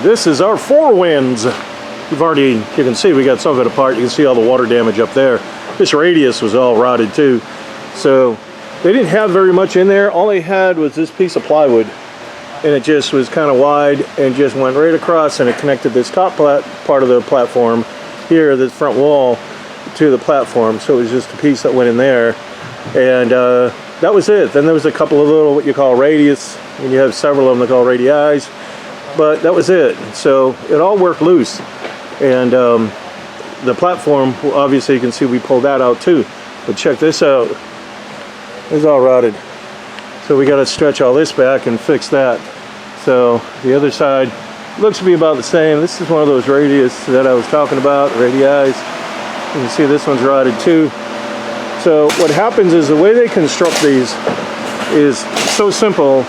This is our forewinds. You can see we got some of it apart. You can see all the water damage up there. This radius was all rotted too. So they didn't have very much in there. All they had was this piece of plywood, and it just was kind of wide and just went right across, and it connected this top part of the platform here, this front wall, to the platform. So it was just a piece that went in there, and that was it. Then there was a couple of little, what you call radius, and you have several of them that call radii, but that was it. So it all worked loose. And the platform, obviously you can see we pulled that out too. But check this out. It's all rotted. So we got to stretch all this back and fix that. So the other side looks to be about the same. This is one of those radius that I was talking about, radii. You can see this one's rotted too. So what happens is the way they construct these is so simple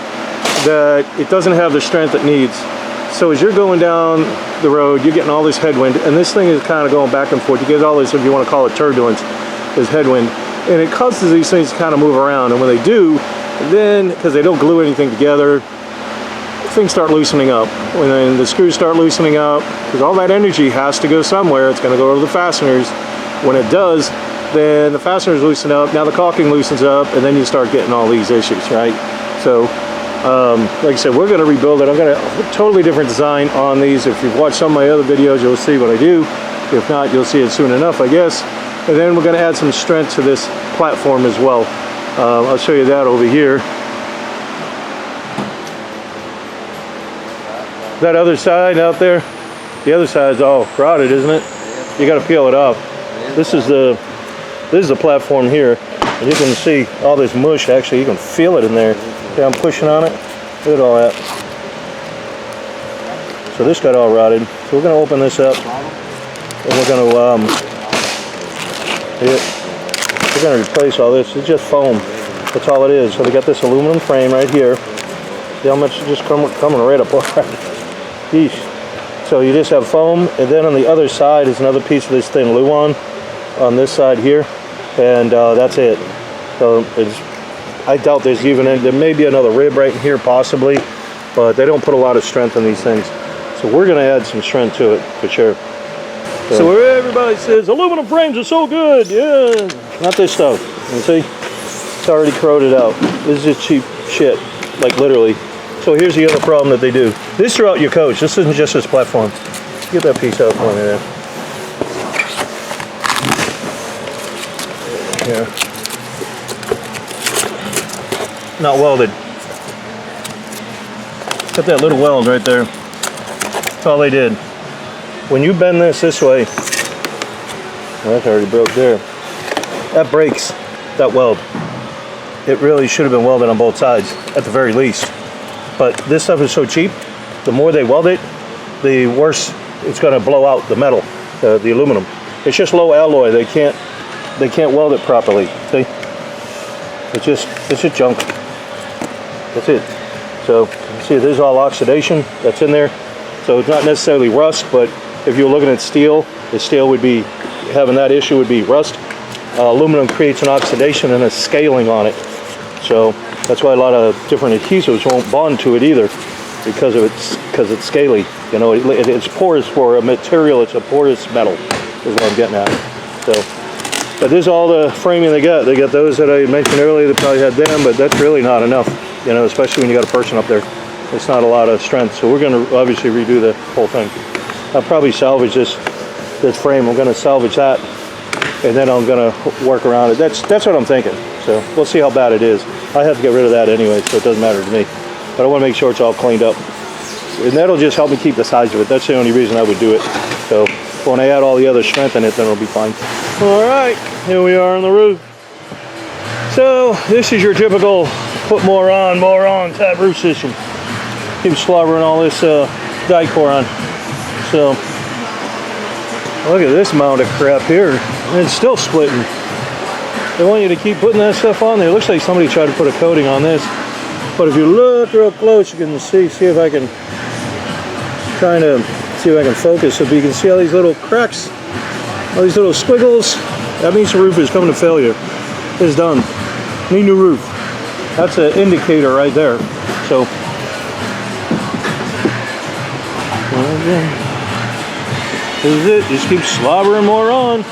that it doesn't have the strength it needs. So as you're going down the road, you're getting all this headwind, and this thing is kind of going back and forth. You get all this, if you want to call it turbulence, this headwind, and it causes these things to kind of move around. And when they do, then, because they don't glue anything together, things start loosening up. When the screws start loosening up, because all that energy has to go somewhere, it's going to go to the fasteners. When it does, then the fasteners loosen up, now the caulking loosens up, and then you start getting all these issues, right? So like I said, we're going to rebuild it. I'm going to totally different design on these. If you've watched some of my other videos, you'll see what I do. If not, you'll see it soon enough, I guess. And then we're going to add some strength to this platform as well. I'll show you that over here. That other side out there, the other side's all rotted, isn't it? You got to peel it off. This is the platform here, and you can see all this mush. Actually, you can feel it in there. Okay, I'm pushing on it. Look at all that. So this got all rotted. So we're going to open this up, and we're going to replace all this. It's just foam. That's all it is. So they got this aluminum frame right here. See how much is just coming right apart. Yeesh. So you just have foam, and then on the other side is another piece of this thin Luan on this side here, and that's it. So I doubt there's even there may be another rib right in here possibly, but they don't put a lot of strength in these things. So we're going to add some strength to it for sure. So where everybody says aluminum frames are so good, yeah, not this stuff. You see, it's already corroded out. This is just cheap shit, like literally. So here's the other problem that they do. This throughout your coach. This isn't just this platform. Get that piece out for me there. Yeah. Not welded. Got that little weld right there. That's all they did. When you bend this way, well, that already broke there. That breaks that weld. It really should have been welded on both sides, at the very least. But this stuff is so cheap, the more they weld it, the worse it's going to blow out the metal, the aluminum. It's just low alloy. They can't weld it properly. See? It's just junk. That's it. So you see, there's all oxidation that's in there. So it's not necessarily rust, but if you're looking at steel, the steel would be having that issue would be rust. Aluminum creates an oxidation and a scaling on it. So that's why a lot of different adhesives won't bond to it either, because it's scaly. You know, it's porous for a material. It's a porous metal, is what I'm getting at. So, but this is all the framing they got. They got those that I mentioned earlier. They probably had them, but that's really not enough. You know, especially when you got a person up there. It's not a lot of strength. So we're going to obviously redo the whole thing. I'll probably salvage this frame. I'm going to salvage that, and then I'm going to work around it. That's what I'm thinking. So we'll see how bad it is. I have to get rid of that anyway, so it doesn't matter to me. But I want to make sure it's all cleaned up. And that'll just help me keep the size of it. That's the only reason I would do it. So when I add all the other strength in it, then it'll be fine. All right, here we are on the roof. So this is your typical put more on type roof system. Keep slobbering all this Dicor on. So look at this amount of crap here. And it's still splitting. They want you to keep putting that stuff on there. It looks like somebody tried to put a coating on this. But if you look real close, you can see if I can focus. So if you can see all these little cracks, all these little squiggles, that means the roof is coming to failure. It's done. Need new roof. That's an indicator right there. So This is it. Just keep slobbering more on.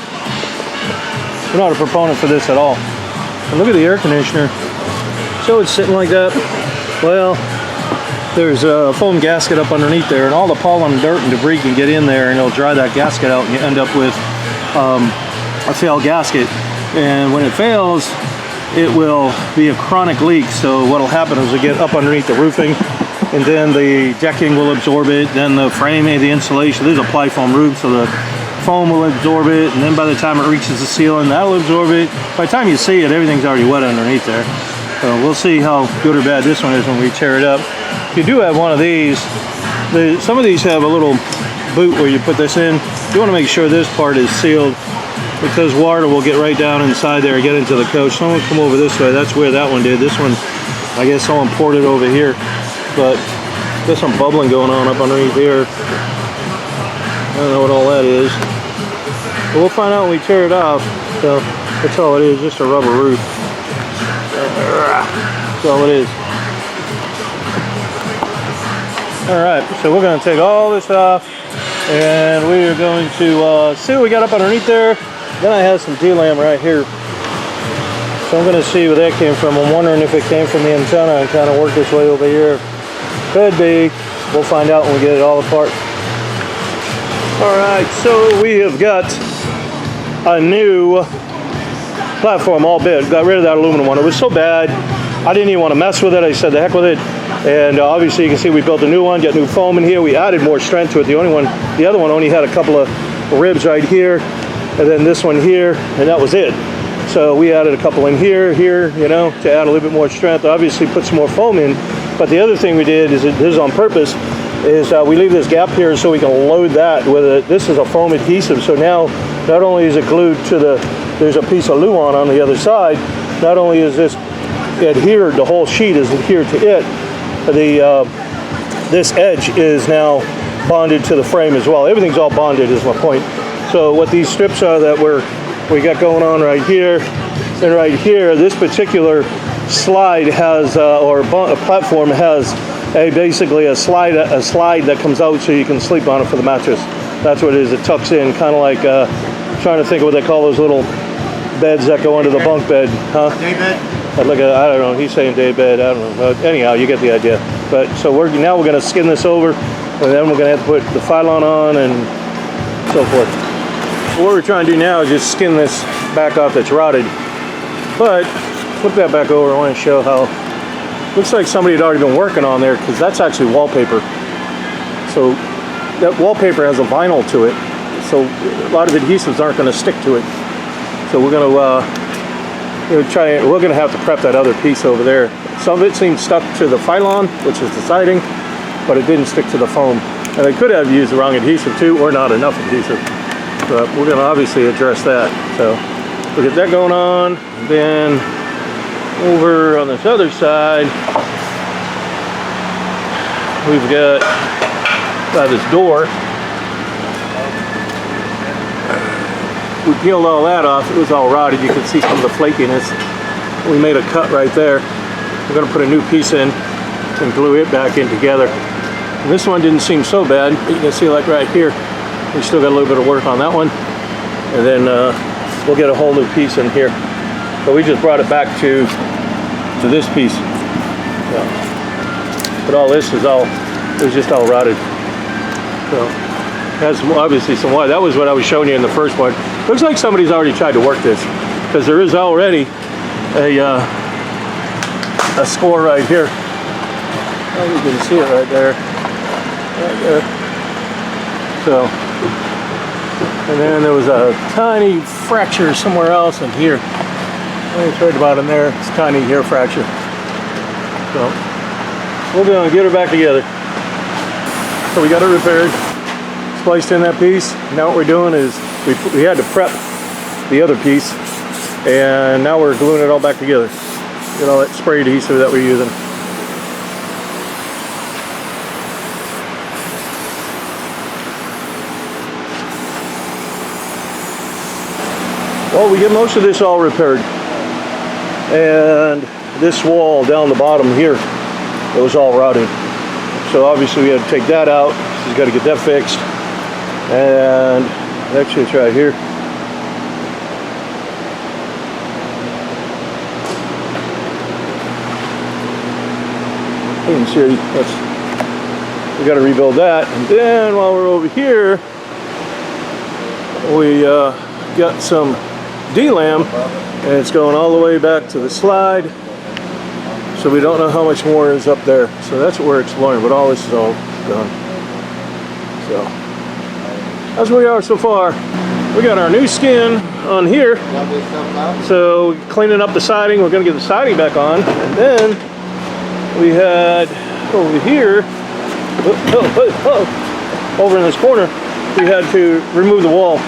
We're not a proponent for this at all. And look at the air conditioner. So it's sitting like that. Well, there's a foam gasket up underneath there, and all the pollen, dirt, and debris can get in there, and it'll dry that gasket out, and you end up with a failed gasket. And when it fails, it will be a chronic leak. So what'll happen is it'll get up underneath the roofing, and then the decking will absorb it, then the framing, the insulation. This is a ply foam roof, so the foam will absorb it, and then by the time it reaches the ceiling, that'll absorb it. By the time you see it, everything's already wet underneath there. So we'll see how good or bad this one is when we tear it up. If you do have one of these, some of these have a little boot where you put this in. You want to make sure this part is sealed, because water will get right down inside there and get into the coach. Someone come over this way. That's where that one did. This one, I guess someone poured it over here. But there's some bubbling going on up underneath here. I don't know what all that is. But we'll find out when we tear it off. So that's all it is, just a rubber roof. That's all it is. Alright, so we're going to take all this off, and we are going to see what we got up underneath there. Then I have some Delam right here. So I'm going to see where that came from. I'm wondering if it came from the antenna and kind of worked its way over here. Could be. We'll find out when we get it all apart. Alright, so we have got a new platform all bit. Got rid of that aluminum one. It was so bad, I didn't even want to mess with it. I said the heck with it. And obviously you can see we built a new one, got new foam in here. We added more strength to it. The other one only had a couple of ribs right here, and then this one here, and that was it. So we added a couple in here, you know, to add a little bit more strength. Obviously put some more foam in. But the other thing we did is, this is on purpose, is we leave this gap here so we can load that with it. This is a foam adhesive, so now not only is it glued to there's a piece of Luan on the other side, not only is this adhered, the whole sheet is adhered to it, this edge is now bonded to the frame as well. Everything's all bonded is my point. So what these strips are that we got going on right here and right here, this particular slide has, or a platform has basically a slide that comes out so you can sleep on it for the mattress. That's what it is. It tucks in, kind of like, trying to think of what they call those little beds that go under the bunk bed, huh? Day bed? I don't know, he's saying day bed, I don't know. Anyhow, you get the idea. But so now we're going to skin this over, and then we're going to have to put the phylon on and so forth. What we're trying to do now is just skin this back off that's rotted. But flip that back over. I want to show how looks like somebody had already been working on there, because that's actually wallpaper. So that wallpaper has a vinyl to it, so a lot of adhesives aren't going to stick to it. So we're going to we're going to have to prep that other piece over there. Some of it seems stuck to the phylon, which is the siding, but it didn't stick to the foam. And they could have used the wrong adhesive too, or not enough adhesive. But we're going to obviously address that. So we'll get that going on. And then over on this other side, we've got by this door. We peeled all that off. It was all rotted. You can see some of the flakiness. We made a cut right there. We're going to put a new piece in and glue it back in together. And this one didn't seem so bad. You can see, like right here, we still got a little bit of work on that one. And then we'll get a whole new piece in here. But we just brought it back to this piece. Yeah. But all this is it was just all rotted. So has obviously some water. That was what I was showing you in the first one. Looks like somebody's already tried to work this, because there is already a score right here. Oh, you can see it right there. Right there. So, and then there was a tiny fracture somewhere else in here. It's right about in there. It's a tiny hair fracture. So we'll be able to get her back together. So we got it repaired, spliced in that piece. Now what we're doing is we had to prep the other piece, and now we're gluing it all back together. Get all that spray adhesive that we're using. Well, we get most of this all repaired, and this wall down the bottom here, it was all rotted. So obviously we had to take that out. he's got to get that fixed. And actually it's right here. You can see we got to rebuild that. And then while we're over here, we got some Delam, and it's going all the way back to the slide. So we don't know how much more is up there. So that's what we're exploring, but all this is all done. So that's where we are so far. We got our new skin on here. So cleaning up the siding, we're gonna get the siding back on. And then we had over here, over in this corner, we had to remove the wall.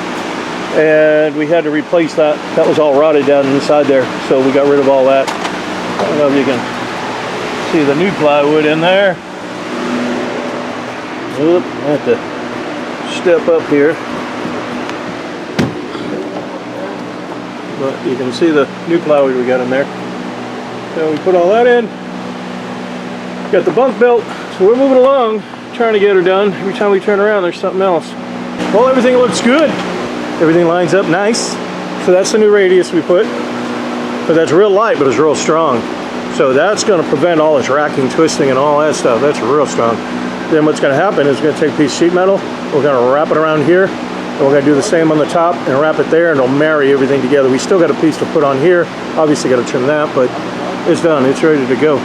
And we had to replace that. That was all rotted down inside there. So we got rid of all that. I don't know if you can see the new plywood in there. Oop, I have to step up here. But you can see the new plywood we got in there. So we put all that in. Got the bunk built. So we're moving along, trying to get her done. Every time we turn around, there's something else. Well, everything looks good. Everything lines up nice. So that's the new radius we put. But that's real light, but it's real strong. So that's going to prevent all this racking, twisting, and all that stuff. That's real strong. Then what's going to happen is we're going to take a piece of sheet metal. We're going to wrap it around here. And we're going to do the same on the top and wrap it there, and it'll marry everything together. We still got a piece to put on here. Obviously got to trim that, but it's done. It's ready to go.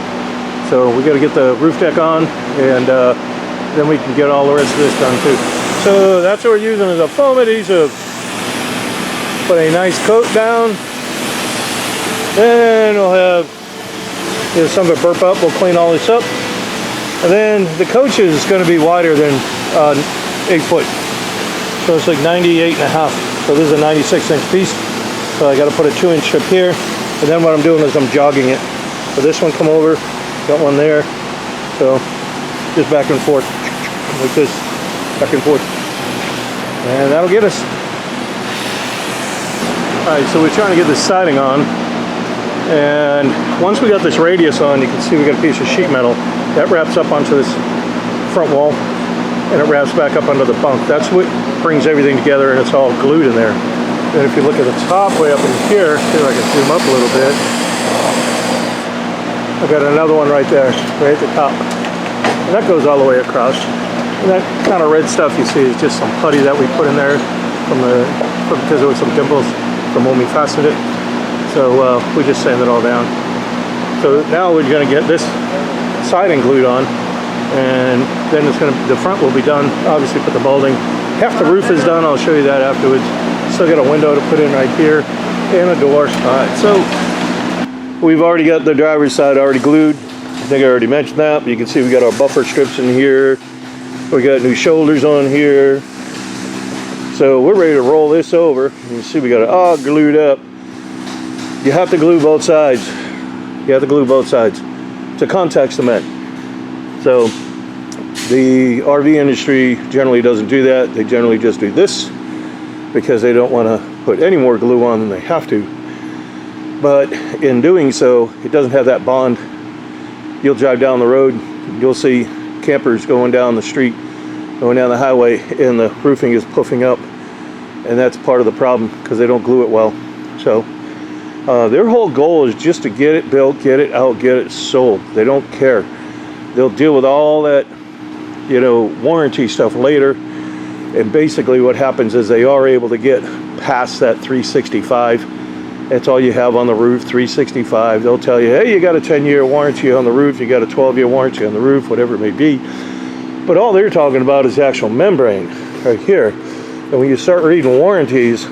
So we got to get the roof deck on, and then we can get all the rest of this done too. So that's what we're using as a foam adhesive. Put a nice coat down. Then we'll have some of it burp up. We'll clean all this up. And then the coach is going to be wider than 8 foot. So it's like 98.5. So this is a 96-inch piece. So I got to put a 2-inch strip here. And then what I'm doing is I'm jogging it. So this one come over. Got one there. So just back and forth. Like this. Back and forth. And that'll get us. Alright, so we're trying to get this siding on. And once we got this radius on, you can see we got a piece of sheet metal. That wraps up onto this front wall. And it wraps back up onto the bunk. That's what brings everything together, and it's all glued in there. And if you look at the top way up in here, see if I can zoom up a little bit. I've got another one right there, right at the top. And that goes all the way across. And that kind of red stuff you see is just some putty that we put in there because there was some dimples from when we fastened it. So we just sand it all down. So now we're going to get this siding glued on, and then the front will be done. Obviously put the molding. Half the roof is done. I'll show you that afterwards. Still got a window to put in right here and a door. All right, so we've already got the driver's side already glued. I think I already mentioned that, but you can see we got our buffer strips in here. We got new shoulders on here. So we're ready to roll this over. You see we got it all glued up. You have to glue both sides. You have to glue both sides to contact cement. So the RV industry generally doesn't do that. They generally just do this because they don't want to put any more glue on than they have to. But in doing so, it doesn't have that bond. You'll drive down the road, you'll see campers going down the street, going down the highway, and the roofing is puffing up. And that's part of the problem because they don't glue it well. So their whole goal is just to get it built, get it out, get it sold. They don't care. They'll deal with all that, warranty stuff later. And basically what happens is they are able to get past that 365. That's all you have on the roof, 365. They'll tell you, hey, you got a 10-year warranty on the roof, you got a 12-year warranty on the roof, whatever it may be. But all they're talking about is the actual membrane right here. And when you start reading warranties,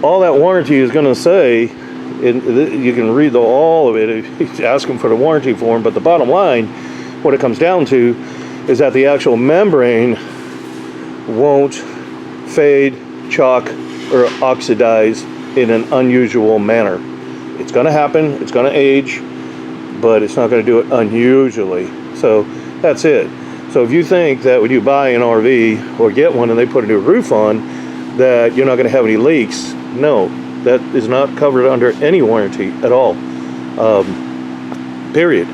all that warranty is going to say, you can read all of it, ask them for the warranty form, but the bottom line, what it comes down to, is that the actual membrane won't fade, chalk, or oxidize in an unusual manner. It's going to happen, it's going to age, but it's not going to do it unusually. So that's it. So if you think that when you buy an RV or get one and they put a new roof on, that you're not going to have any leaks, no, that is not covered under any warranty at all. Period.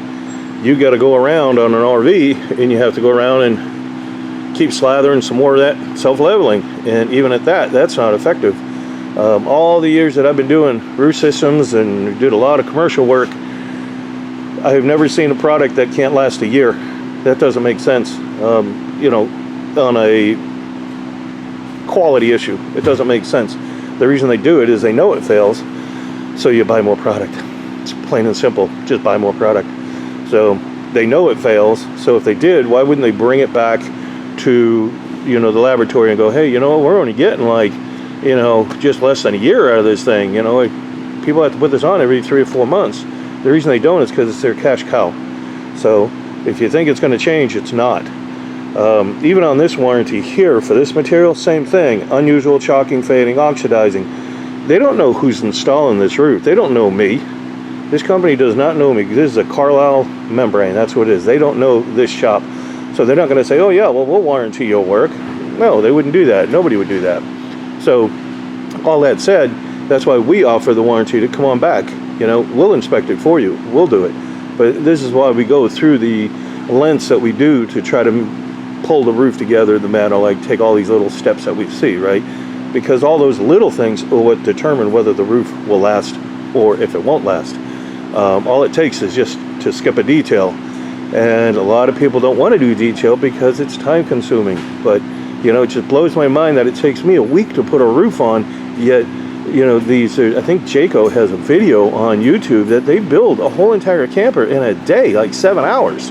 You got to go around on an RV and you have to go around and keep slathering some more of that self-leveling, and even at that, that's not effective. All the years that I've been doing roof systems and did a lot of commercial work, I have never seen a product that can't last a year. That doesn't make sense. You know, on a quality issue, it doesn't make sense. The reason they do it is they know it fails, so you buy more product. It's plain and simple. Just buy more product. So they know it fails, so if they did, why wouldn't they bring it back to, you know, the laboratory and go, hey, you know, we're only getting like, you know, just less than a year out of this thing. You know, people have to put this on every 3 or 4 months. The reason they don't is because it's their cash cow. So if you think it's going to change, it's not. Even on this warranty here for this material, same thing. Unusual chalking, fading, oxidizing. They don't know who's installing this roof. They don't know me. This company does not know me. This is a Carlisle membrane. That's what it is. They don't know this shop. So they're not going to say, oh yeah, well, we'll warranty your work. No, they wouldn't do that. Nobody would do that. So all that said, that's why we offer the warranty to come on back. You know, we'll inspect it for you. We'll do it. But this is why we go through the lengths that we do to try to pull the roof together, the metal, like take all these little steps that we see, right? Because all those little things are what determine whether the roof will last or if it won't last. All it takes is just to skip a detail. And a lot of people don't want to do detail because it's time consuming. But, you know, it just blows my mind that it takes me a week to put a roof on, yet, you know, I think Jayco has a video on YouTube that they build a whole entire camper in a day, like 7 hours.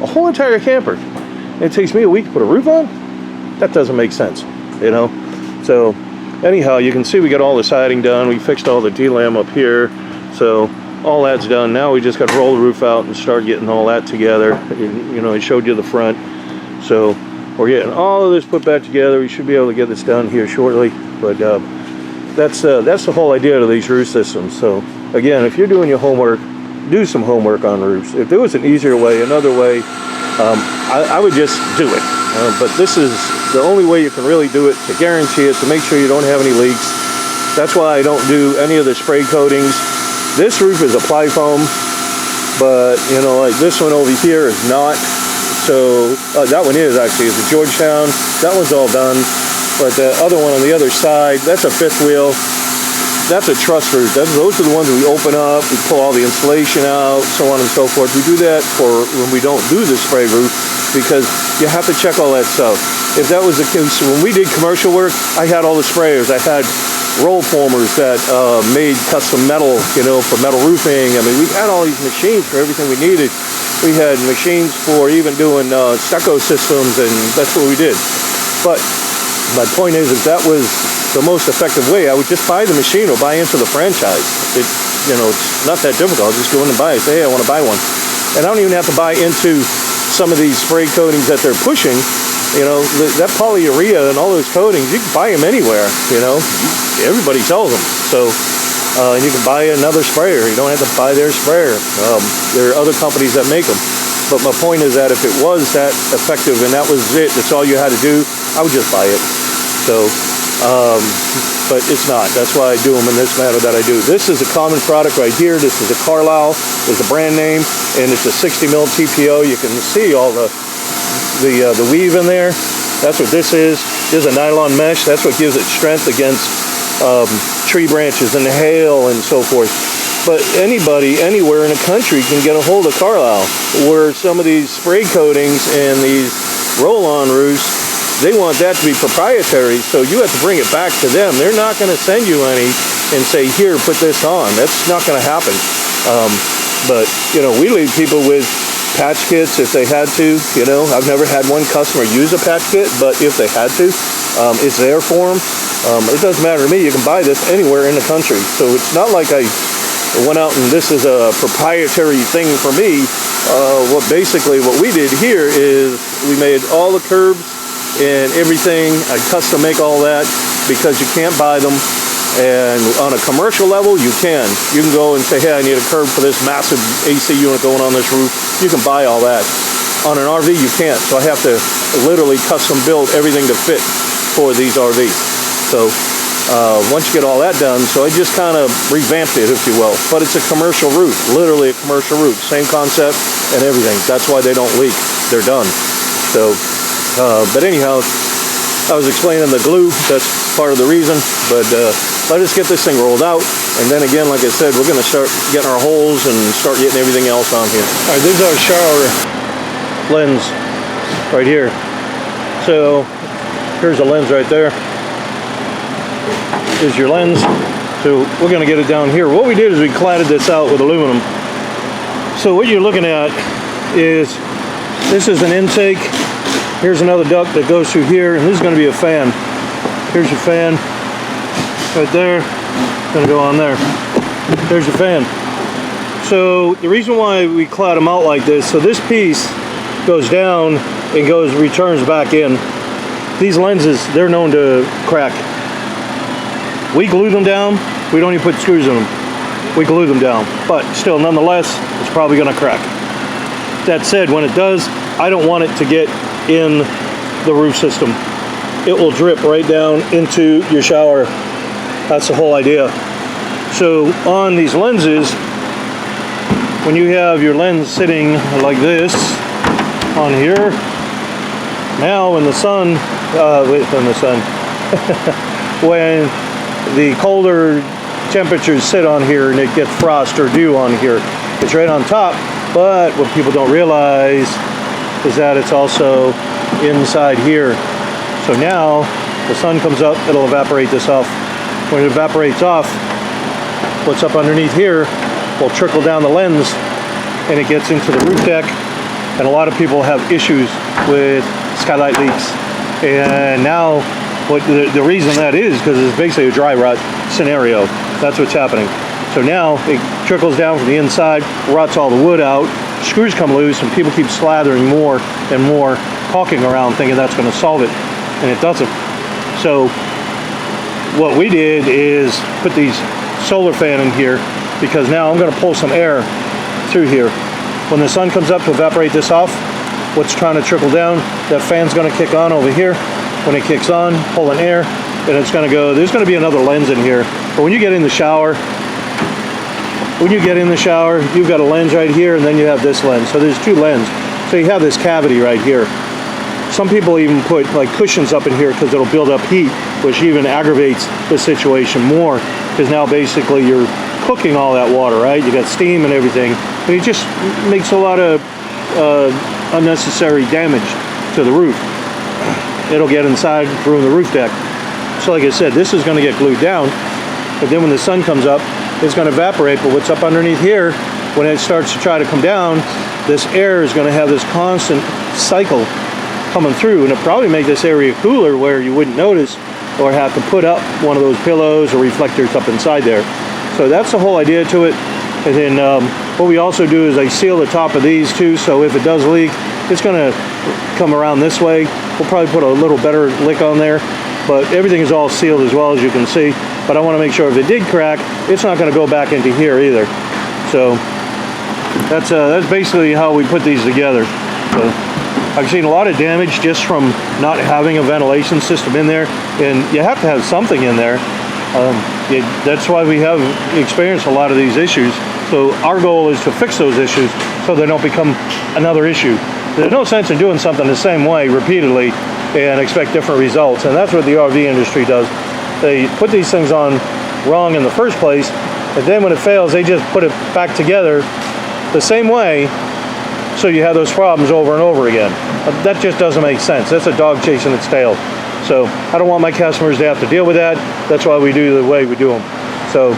A whole entire camper. And it takes me a week to put a roof on? That doesn't make sense, you know? So, anyhow, you can see we got all the siding done. We fixed all the Delam up here. So, all that's done. Now we just got to roll the roof out and start getting all that together. You know, I showed you the front. So, we're getting all of this put back together. We should be able to get this done here shortly. But, that's the whole idea of these roof systems. So again, if you're doing your homework, do some homework on roofs. If there was an easier way, another way, I would just do it. But this is the only way you can really do it, to guarantee it, to make sure you don't have any leaks. That's why I don't do any of the spray coatings. This roof is a ply foam, but you know, like this one over here is not. So that one is actually, it's a Georgetown. That one's all done. But the other one on the other side, that's a fifth wheel. That's a truss roof. Those are the ones that we open up, we pull all the insulation out, so on and so forth. We do that for when we don't do the spray roof, because you have to check all that stuff. If that was the case, when we did commercial work, I had all the sprayers. I had roll formers that made custom metal, you know, for metal roofing. I mean, we had all these machines for everything we needed. We had machines for even doing stucco systems, and that's what we did. But my point is that was the most effective way. I would just buy the machine or buy into the franchise. You know, it's not that difficult. I'll just go in and buy it. Say, hey, I want to buy one. And I don't even have to buy into some of these spray coatings that they're pushing. You know, that polyurea and all those coatings, you can buy them anywhere, you know. Everybody sells them. So you can buy another sprayer. You don't have to buy their sprayer. There are other companies that make them. But my point is that if it was that effective and that was it, that's all you had to do, I would just buy it. So, but it's not. That's why I do them in this manner that I do. This is a common product right here. This is a Carlisle, is the brand name, and it's a 60 mil TPO. You can see all the weave in there. That's what this is. This is a nylon mesh. That's what gives it strength against tree branches and hail and so forth. But anybody, anywhere in the country can get a hold of Carlisle, where some of these spray coatings and these roll-on roofs, they want that to be proprietary, so you have to bring it back to them. They're not going to send you any and say, here, put this on. That's not going to happen. But, you know, we leave people with patch kits if they had to. You know, I've never had one customer use a patch kit, but if they had to, it's there for them. It doesn't matter to me. You can buy this anywhere in the country. So it's not like I went out and this is a proprietary thing for me. What we did here is we made all the curbs and everything. I custom make all that because you can't buy them. And on a commercial level, you can. You can go and say, hey, I need a curb for this massive AC unit going on this roof. You can buy all that. On an RV, you can't. So I have to literally custom build everything to fit for these RVs. So once you get all that done, so I just kind of revamped it, if you will. But it's a commercial roof, literally a commercial roof. Same concept and everything. That's why they don't leak. They're done. So But anyhow, I was explaining the glue, that's part of the reason, but let us get this thing rolled out, and then again, like I said, we're going to start getting our holes and start getting everything else on here. All right, this is our shower lens right here. So here's a lens right there. Is your lens. So we're going to get it down here. What we did is we cladded this out with aluminum. So what you're looking at is, this is an intake. Here's another duct that goes through here, and this is going to be a fan. Here's your fan right there. It's going to go on there. There's your fan. So the reason why we clad them out like this, so this piece goes down and returns back in. These lenses, they're known to crack. We glue them down. We don't even put screws in them. We glue them down. But still, nonetheless, it's probably going to crack. That said, when it does, I don't want it to get in the roof system. It will drip right down into your shower. That's the whole idea. So on these lenses, when you have your lens sitting like this on here, now when the sun, when the colder temperatures sit on here and it gets frost or dew on here, it's right on top. But what people don't realize is that it's also inside here. So now the sun comes up, it'll evaporate this off. When it evaporates off, what's up underneath here will trickle down the lens and it gets into the roof deck. And a lot of people have issues with skylight leaks. And now what the reason that is because it's basically a dry rot scenario. That's what's happening. So now it trickles down from the inside, rots all the wood out, screws come loose, and people keep slathering more and more caulking around thinking that's going to solve it, and it doesn't. So what we did is put these solar fan in here, because now I'm going to pull some air through here. When the sun comes up to evaporate this off, what's trying to trickle down, that fan's going to kick on over here. When it kicks on, pulling air, and it's going to go, there's going to be another lens in here. But when you get in the shower, you've got a lens right here, and then you have this lens. So there's two lenses. So you have this cavity right here. Some people even put like cushions up in here because it'll build up heat, which even aggravates the situation more, because now basically you're cooking all that water, right? You got steam and everything, and it just makes a lot of unnecessary damage to the roof. It'll get inside, ruin the roof deck. So like I said, this is going to get glued down, but then when the sun comes up, it's going to evaporate. But what's up underneath here, when it starts to try to come down, this air is going to have this constant cycle coming through, and it'll probably make this area cooler where you wouldn't notice or have to put up one of those pillows or reflectors up inside there. So that's the whole idea to it. And then what we also do is I seal the top of these too, so if it does leak, it's going to come around this way. We'll probably put a little better lick on there, but everything is all sealed as well, as you can see. But I want to make sure if it did crack, it's not going to go back into here either. So that's basically how we put these together. So I've seen a lot of damage just from not having a ventilation system in there, and you have to have something in there. That's why we have experienced a lot of these issues. So our goal is to fix those issues so they don't become another issue. There's no sense in doing something the same way repeatedly and expect different results, and that's what the RV industry does. They put these things on wrong in the first place, and then when it fails, they just put it back together the same way, so you have those problems over and over again. That just doesn't make sense. That's a dog chasing its tail. So I don't want my customers to have to deal with that. That's why we do the way we do them. So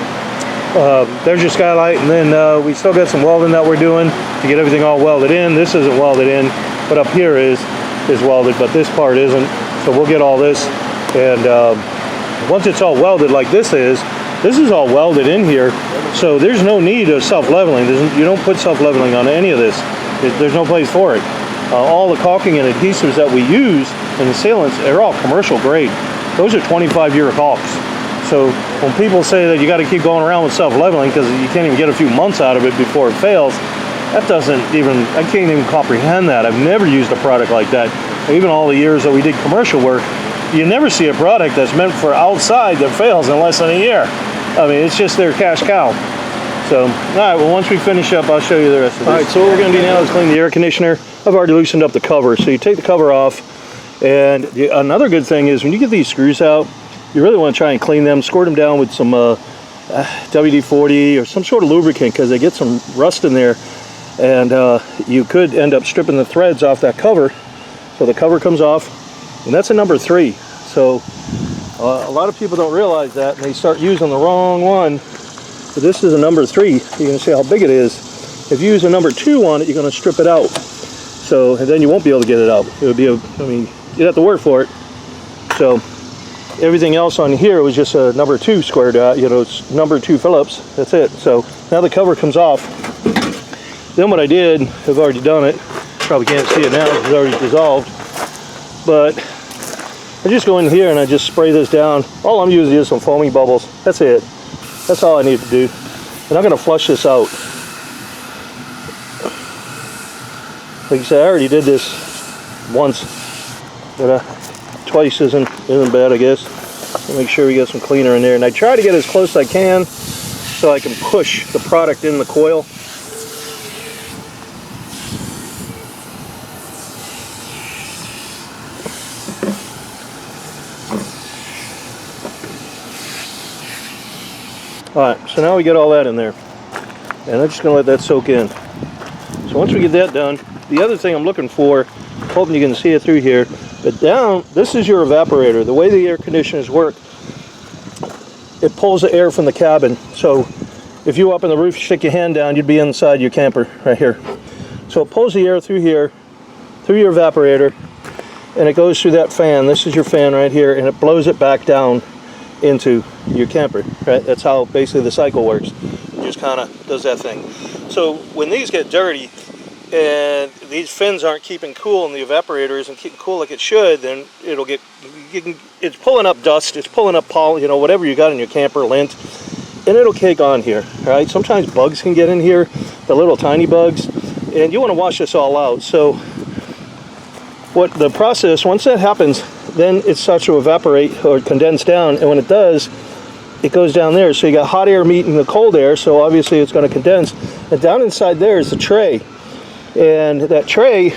there's your skylight, and then we still got some welding that we're doing to get everything all welded in. This isn't welded in, but up here is welded, but this part isn't. So we'll get all this, and once it's all welded like this is all welded in here. So there's no need of self-leveling. You don't put self-leveling on any of this. There's no place for it. All the caulking and adhesives that we use and the sealants are all commercial grade. Those are 25-year caulks. So when people say that you got to keep going around with self-leveling because you can't even get a few months out of it before it fails, I can't even comprehend that. I've never used a product like that. Even all the years that we did commercial work, you never see a product that's meant for outside that fails in less than a year. I mean, it's just their cash cow. So, all right, well, once we finish up, I'll show you the rest of this. All right, so what we're going to do now is clean the air conditioner. I've already loosened up the cover. So you take the cover off, And another good thing is when you get these screws out, you really want to try and clean them, squirt them down with some WD-40 or some sort of lubricant, because they get some rust in there, and you could end up stripping the threads off that cover. So the cover comes off, and that's a number 3. So a lot of people don't realize that, and they start using the wrong one. But this is a number 3. You can see how big it is. If you use a number 2 on it, you're going to strip it out. So, and then you won't be able to get it out. It would be I mean, you'd have to work for it. So everything else on here was just a number 2 squared out, you know, it's number 2 Phillips. That's it. So now the cover comes off. Then what I did, I've already done it. Probably can't see it now, it's already dissolved. But I just go in here and I just spray this down. All I'm using is some foaming bubbles. That's it. That's all I need to do. And I'm going to flush this out. Like I said, I already did this once, but twice isn't bad, I guess. I'll make sure we get some cleaner in there. And I try to get as close as I can so I can push the product in the coil. Alright, so now we get all that in there. And I'm just going to let that soak in. So once we get that done, the other thing I'm looking for, hoping you can see it through here, but down, this is your evaporator. The way the air conditioners work, it pulls the air from the cabin. So if you up in the roof, stick your hand down, you'd be inside your camper right here. So it pulls the air through here, through your evaporator, and it goes through that fan. This is your fan right here, and it blows it back down into your camper, right? That's how basically the cycle works. It just kind of does that thing. So when these get dirty and these fins aren't keeping cool and the evaporator isn't keeping cool like it should, then it'll get, it's pulling up dust, it's pulling up pollen, you know, whatever you got in your camper, lint, and it'll cake on here, right? Sometimes bugs can get in here, the little tiny bugs, and you want to wash this all out. So what the process, once that happens, then it starts to evaporate or condense down, and when it does, it goes down there. So you got hot air meeting the cold air, so obviously it's going to condense. And down inside there is the tray, and that tray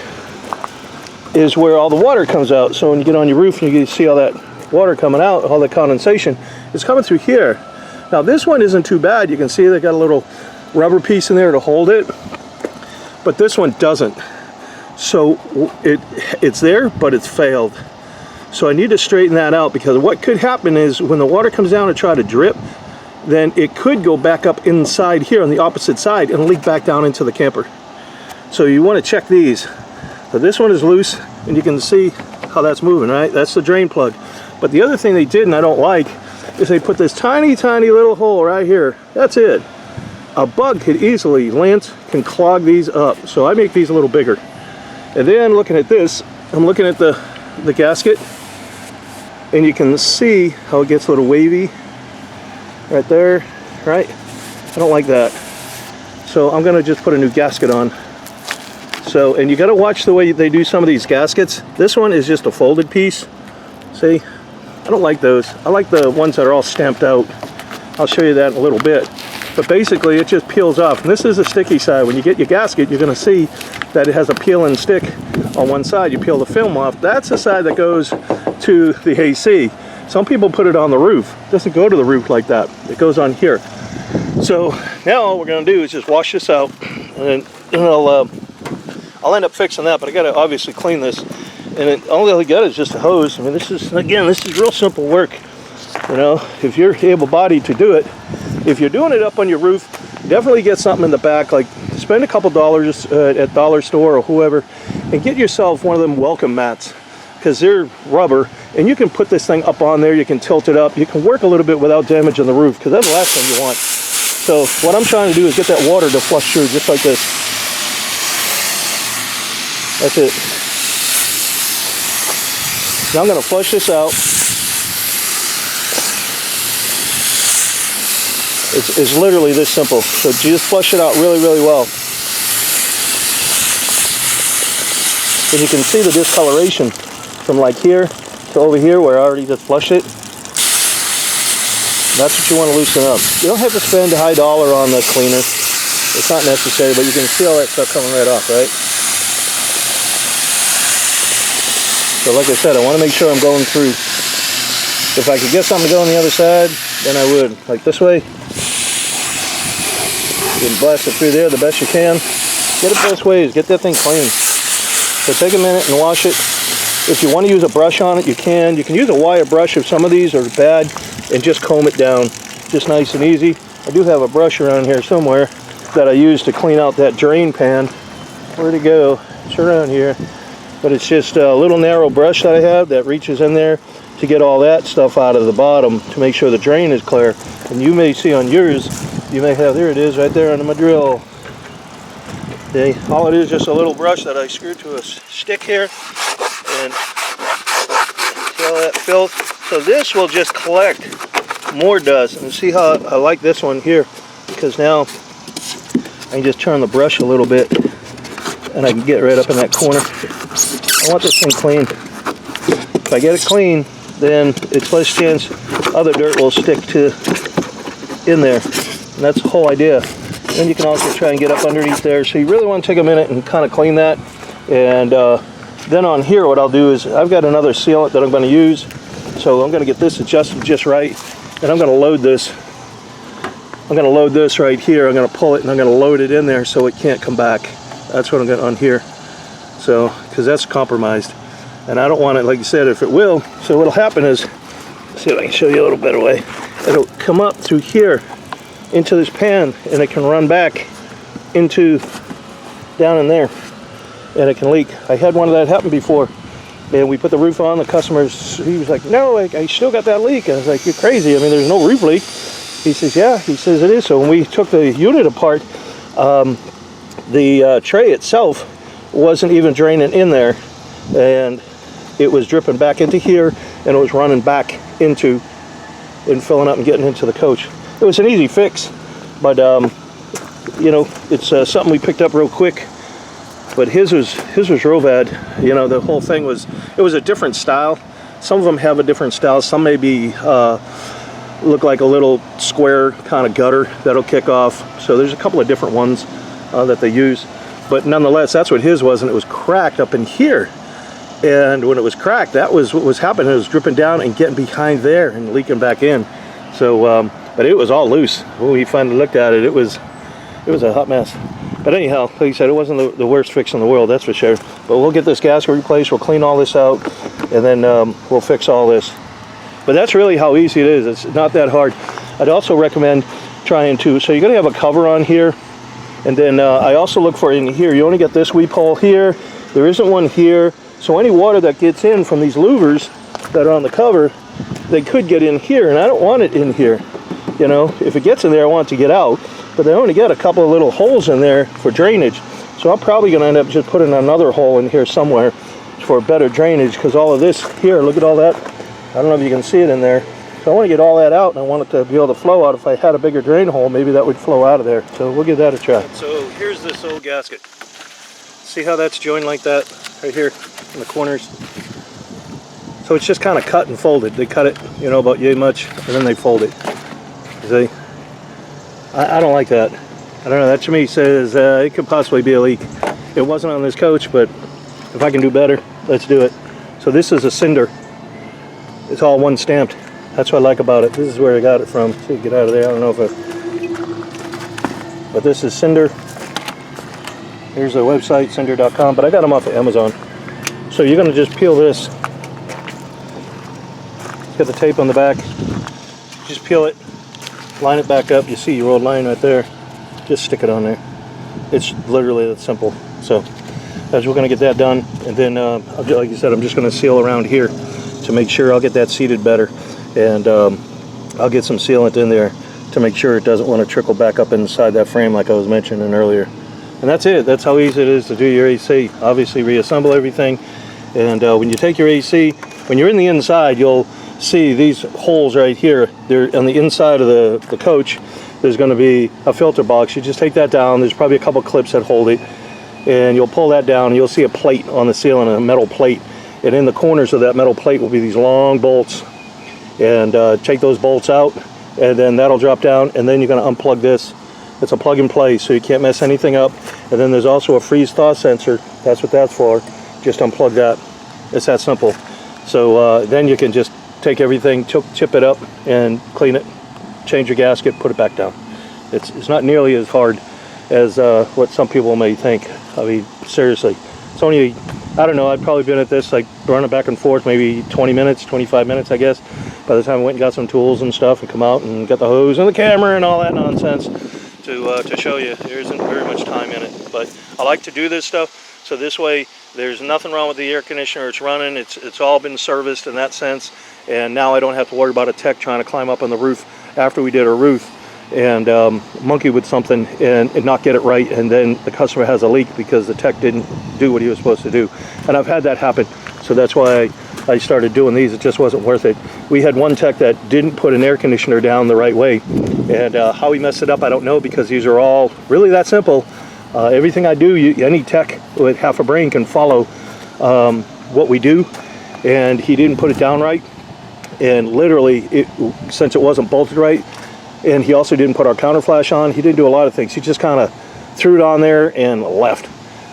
is where all the water comes out. So when you get on your roof and you see all that water coming out, all the condensation is coming through here. Now this one isn't too bad. You can see they got a little rubber piece in there to hold it, but this one doesn't. So it's there, but it's failed. So I need to straighten that out, because what could happen is when the water comes down and try to drip, then it could go back up inside here on the opposite side and leak back down into the camper. So you want to check these. So this one is loose, and you can see how that's moving, right? That's the drain plug. But the other thing they did, and I don't like, is they put this tiny, tiny little hole right here. That's it. A bug could easily, lint can clog these up. So I make these a little bigger. And then looking at this, I'm looking at the gasket, and you can see how it gets a little wavy right there, right? I don't like that. So I'm gonna just put a new gasket on. So, and you gotta watch the way they do some of these gaskets. This one is just a folded piece. See, I don't like those. I like the ones that are all stamped out. I'll show you that in a little bit. But basically it just peels off. And this is the sticky side. When you get your gasket, you're gonna see that it has a peel and stick on one side. You peel the film off. That's the side that goes to the AC. Some people put it on the roof. It doesn't go to the roof like that. It goes on here. So now all we're going to do is just wash this out, and then I'll end up fixing that. But I got to obviously clean this, and all I got is just a hose. I mean, this is real simple work. You know, if you're able-bodied to do it. If you're doing it up on your roof, definitely get something in the back. Like spend a couple dollars at dollar store or whoever, and get yourself one of them welcome mats, because they're rubber, and you can put this thing up on there. You can tilt it up. You can work a little bit without damaging the roof, because that's the last thing you want. So what I'm trying to do is get that water to flush through just like this. That's it. Now I'm going to flush this out. It's literally this simple. So just flush it out really, really well. And you can see the discoloration from like here to over here where I already just flushed it. That's what you want to loosen up. You don't have to spend a high dollar on the cleaner. It's not necessary, but you can see all that stuff coming right off, right? So like I said, I want to make sure I'm going through. If I could get something to go on the other side, then I would. Like this way. You can blast it through there the best you can. Get it both ways. Get that thing clean. So take a minute and wash it. If you want to use a brush on it, you can. You can use a wire brush if some of these are bad and just comb it down. Just nice and easy. I do have a brush around here somewhere that I use to clean out that drain pan. Where'd it go? It's around here. But it's just a little narrow brush that I have that reaches in there to get all that stuff out of the bottom to make sure the drain is clear. And you may see on yours, you may have, there it is right there under my drill. Okay, all it is just a little brush that I screwed to a stick here and see all that filth. So this will just collect more dust. And see how I like this one here, because now I can just turn the brush a little bit and I can get right up in that corner. I want this thing clean. If I get it clean, then it's less chance other dirt will stick to in there. And that's the whole idea. Then you can also try and get up underneath there. So you really want to take a minute and kind of clean that. And then on here, what I'll do is I've got another sealant that I'm going to use. So I'm going to get this adjusted just right. And I'm going to load this. I'm going to load this right here. I'm going to pull it and I'm going to load it in there so it can't come back. That's what I'm going to on here. So, because that's compromised. And I don't want it, like you said, if it will. So what'll happen is, let's see if I can show you a little better way. It'll come up through here into this pan and it can run back into down in there and it can leak. I had one of that happen before and we put the roof on. The customer's, he was like, no, I still got that leak. And I was like, you're crazy. I mean, there's no roof leak. He says, yeah. He says it is. So when we took the unit apart, the tray itself wasn't even draining in there, and it was dripping back into here, and it was running back into and filling up and getting into the coach. It was an easy fix, but you know, it's something we picked up real quick. But his was real bad. You know, the whole thing was, it was a different style. Some of them have a different style. Some may be look like a little square kind of gutter that'll kick off. So there's a couple of different ones that they use. But nonetheless, that's what his was, and it was cracked up in here. And when it was cracked, that was what was happening. It was dripping down and getting behind there and leaking back in. So, but it was all loose. When we finally looked at it, it was a hot mess. But anyhow, like you said, it wasn't the worst fix in the world, that's for sure. But we'll get this gasket replaced, we'll clean all this out, and then we'll fix all this. But that's really how easy it is. It's not that hard. I'd also recommend trying to, so you're going to have a cover on here. And then I also look for in here, you only get this weep hole here. There isn't one here. So any water that gets in from these louvers that are on the cover, they could get in here. And I don't want it in here. You know, if it gets in there, I want it to get out. But they only get a couple of little holes in there for drainage. So I'm probably going to end up just putting another hole in here somewhere for better drainage. Because all of this here, look at all that. I don't know if you can see it in there. So I want to get all that out, and I want it to be able to flow out. If I had a bigger drain hole, maybe that would flow out of there. So we'll give that a try. So here's this old gasket. See how that's joined like that right here in the corners? So it's just kind of cut and folded. They cut it, you know, about yay much, and then they fold it. See? I don't like that. I don't know. That to me says it could possibly be a leak. It wasn't on this coach, but if I can do better, let's do it. So this is a cinder. It's all one stamped. That's what I like about it. This is where I got it from. See, get out of there. I don't know if but this is Cinder. Here's their website, cinder.com. But I got them off of Amazon. So you're going to just peel this. Get the tape on the back. Just peel it. Line it back up. You see your old line right there. Just stick it on there. It's literally that simple. So as we're going to get that done, and then like you said, I'm just going to seal around here to make sure I'll get that seated better. And I'll get some sealant in there to make sure it doesn't want to trickle back up inside that frame like I was mentioning earlier. And that's it. That's how easy it is to do your AC. Obviously reassemble everything. And when you take your AC, when you're in the inside, you'll see these holes right here. They're on the inside of the coach. There's going to be a filter box. You just take that down. There's probably a couple clips that hold it. And you'll pull that down and you'll see a plate on the ceiling, a metal plate. And in the corners of that metal plate will be these long bolts. And take those bolts out, and then that'll drop down, and then you're going to unplug this. It's a plug and play, so you can't mess anything up. And then there's also a freeze thaw sensor. That's what that's for. Just unplug that, It's that simple. So then you can just take everything, chip it up, and clean it, change your gasket, put it back down. It's not nearly as hard as what some people may think. I mean, seriously, it's only, I don't know, I've probably been at this, like running back and forth, maybe 20 minutes, 25 minutes, I guess. By the time I went and got some tools and stuff and come out and got the hose and the camera and all that nonsense to show you, there isn't very much time in it. But I like to do this stuff, so this way there's nothing wrong with the air conditioner. It's running, it's all been serviced in that sense, and now I don't have to worry about a tech trying to climb up on the roof after we did our roof and monkey with something and not get it right, and then the customer has a leak because the tech didn't do what he was supposed to do. And I've had that happen, so that's why I started doing these. It just wasn't worth it. We had one tech that didn't put an air conditioner down the right way, and how he messed it up I don't know, because these are all really that simple. Everything I do, any tech with half a brain can follow what we do, and he didn't put it down right, and literally since it wasn't bolted right, and he also didn't put our counter flash on, he didn't do a lot of things. He just kind of threw it on there and left.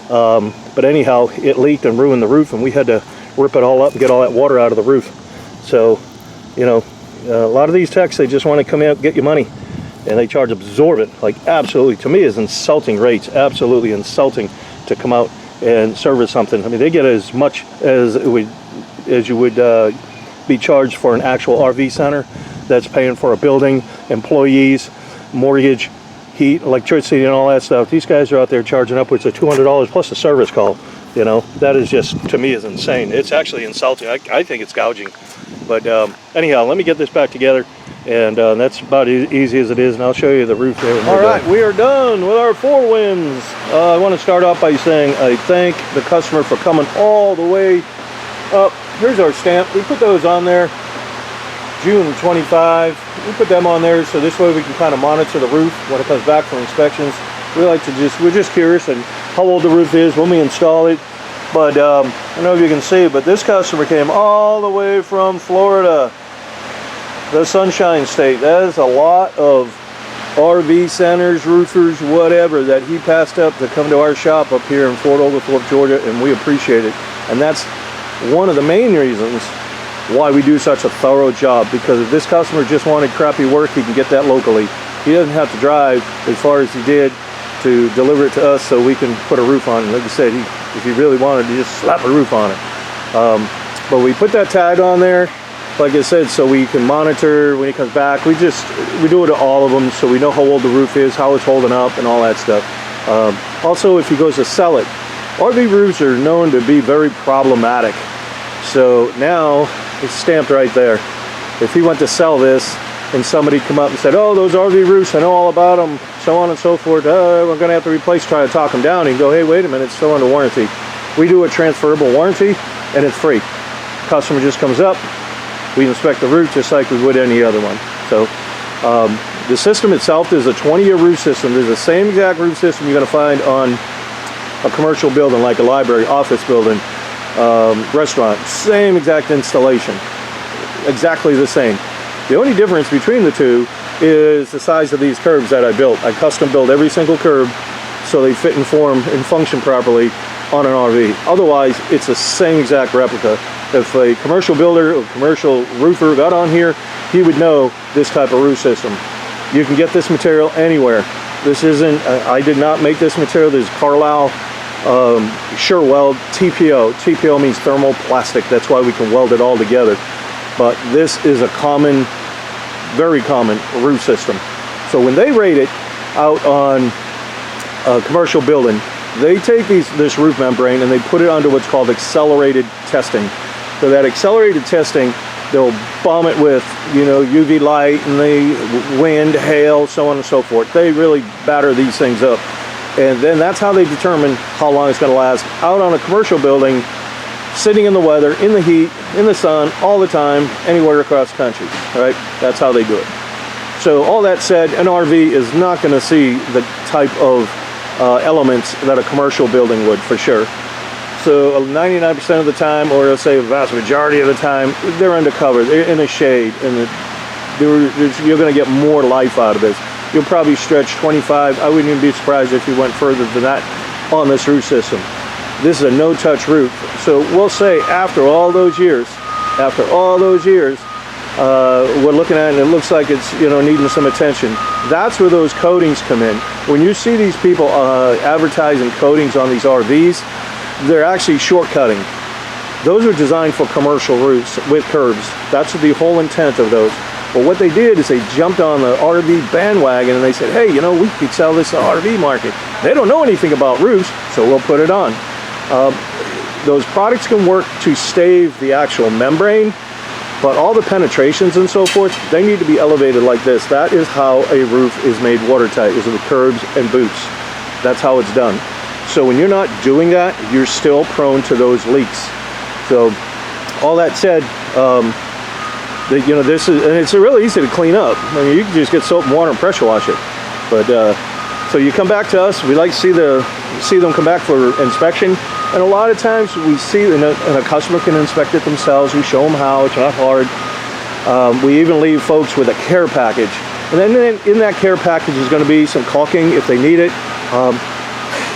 But anyhow, it leaked and ruined the roof, and we had to rip it all up and get all that water out of the roof. So, you know, a lot of these techs, they just want to come out and get your money, and they charge absorbent, like absolutely, to me, is insulting rates, absolutely insulting to come out and service something. I mean, they get as much as you would be charged for an actual RV center that's paying for a building, employees, mortgage, heat, electricity, and all that stuff. These guys are out there charging upwards of $200 plus a service call. You know, that is just, to me, is insane. It's actually insulting. I think it's gouging. But anyhow, let me get this back together, and that's about as easy as it is, and I'll show you the roof there. All right, we are done with our 4 winds. I want to start off by saying I thank the customer for coming all the way up. Here's our stamp. We put those on there. June 25, we put them on there so this way we can kind of monitor the roof when it comes back for inspections. We're just curious and how old the roof is when we install it. But I don't know if you can see, but this customer came all the way from Florida, the Sunshine State. That is a lot of RV centers, roofers, whatever, that he passed up to come to our shop up here in Fort Oglethorpe, Georgia, and we appreciate it. And that's one of the main reasons why we do such a thorough job, because if this customer just wanted crappy work, he can get that locally. He doesn't have to drive as far as he did to deliver it to us so we can put a roof on it. Like I said, if he really wanted to just slap a roof on it. But we put that tag on there, like I said, so we can monitor when he comes back. We do it to all of them so we know how old the roof is, how it's holding up, and all that stuff. Also, if he goes to sell it, RV roofs are known to be very problematic. So now it's stamped right there. If he went to sell this and somebody come up and said, oh, those RV roofs, I know all about them, so on and so forth, we're going to have to replace, try to talk them down, and go, hey, wait a minute, it's still under warranty. We do a transferable warranty, and it's free. Customer just comes up, we inspect the roof just like we would any other one. So the system itself is a 20-year roof system. There's the same exact roof system you're going to find on a commercial building like a library, office building, restaurant. Same exact installation, exactly the same. The only difference between the two is the size of these curbs that I built. I custom built every single curb so they fit and form and function properly on an RV. Otherwise, it's the same exact replica. If a commercial builder or commercial roofer got on here, he would know this type of roof system. You can get this material anywhere. This isn't, I did not make this material. This is Carlisle Sure Weld TPO. TPO means thermoplastic. That's why we can weld it all together. But this is a common, very common roof system. So when they rate it out on a commercial building, they take this roof membrane and they put it under what's called accelerated testing. So that accelerated testing, they'll bomb it with, you know, UV light and the wind, hail, so on and so forth. They really batter these things up. And then that's how they determine how long it's going to last out on a commercial building, sitting in the weather, in the heat, in the sun, all the time, anywhere across the country, right? That's how they do it. So all that said, an RV is not going to see the type of elements that a commercial building would, for sure. So 99% of the time, or let's say a vast majority of the time, they're undercover, they're in the shade, and you're going to get more life out of this. You'll probably stretch 25. I wouldn't even be surprised if you went further than that on this roof system. This is a no-touch roof. So we'll say after all those years, we're looking at it and it looks like it's, you know, needing some attention. That's where those coatings come in. When you see these people advertising coatings on these RVs, they're actually shortcutting. Those are designed for commercial roofs with curbs. That's the whole intent of those. But what they did is they jumped on the RV bandwagon and they said, hey, you know, we could sell this to the RV market. They don't know anything about roofs, so we'll put it on. Those products can work to stave the actual membrane, but all the penetrations and so forth, they need to be elevated like this. That is how a roof is made watertight, is with curbs and boots. That's how it's done. So when you're not doing that, you're still prone to those leaks. So all that said, you know, this is, and it's really easy to clean up. I mean, you can just get soap and water and pressure wash it. But so you come back to us. We like to see them come back for inspection. And a lot of times we see, and a customer can inspect it themselves. We show them how. It's not hard. We even leave folks with a care package. And then in that care package is going to be some caulking if they need it.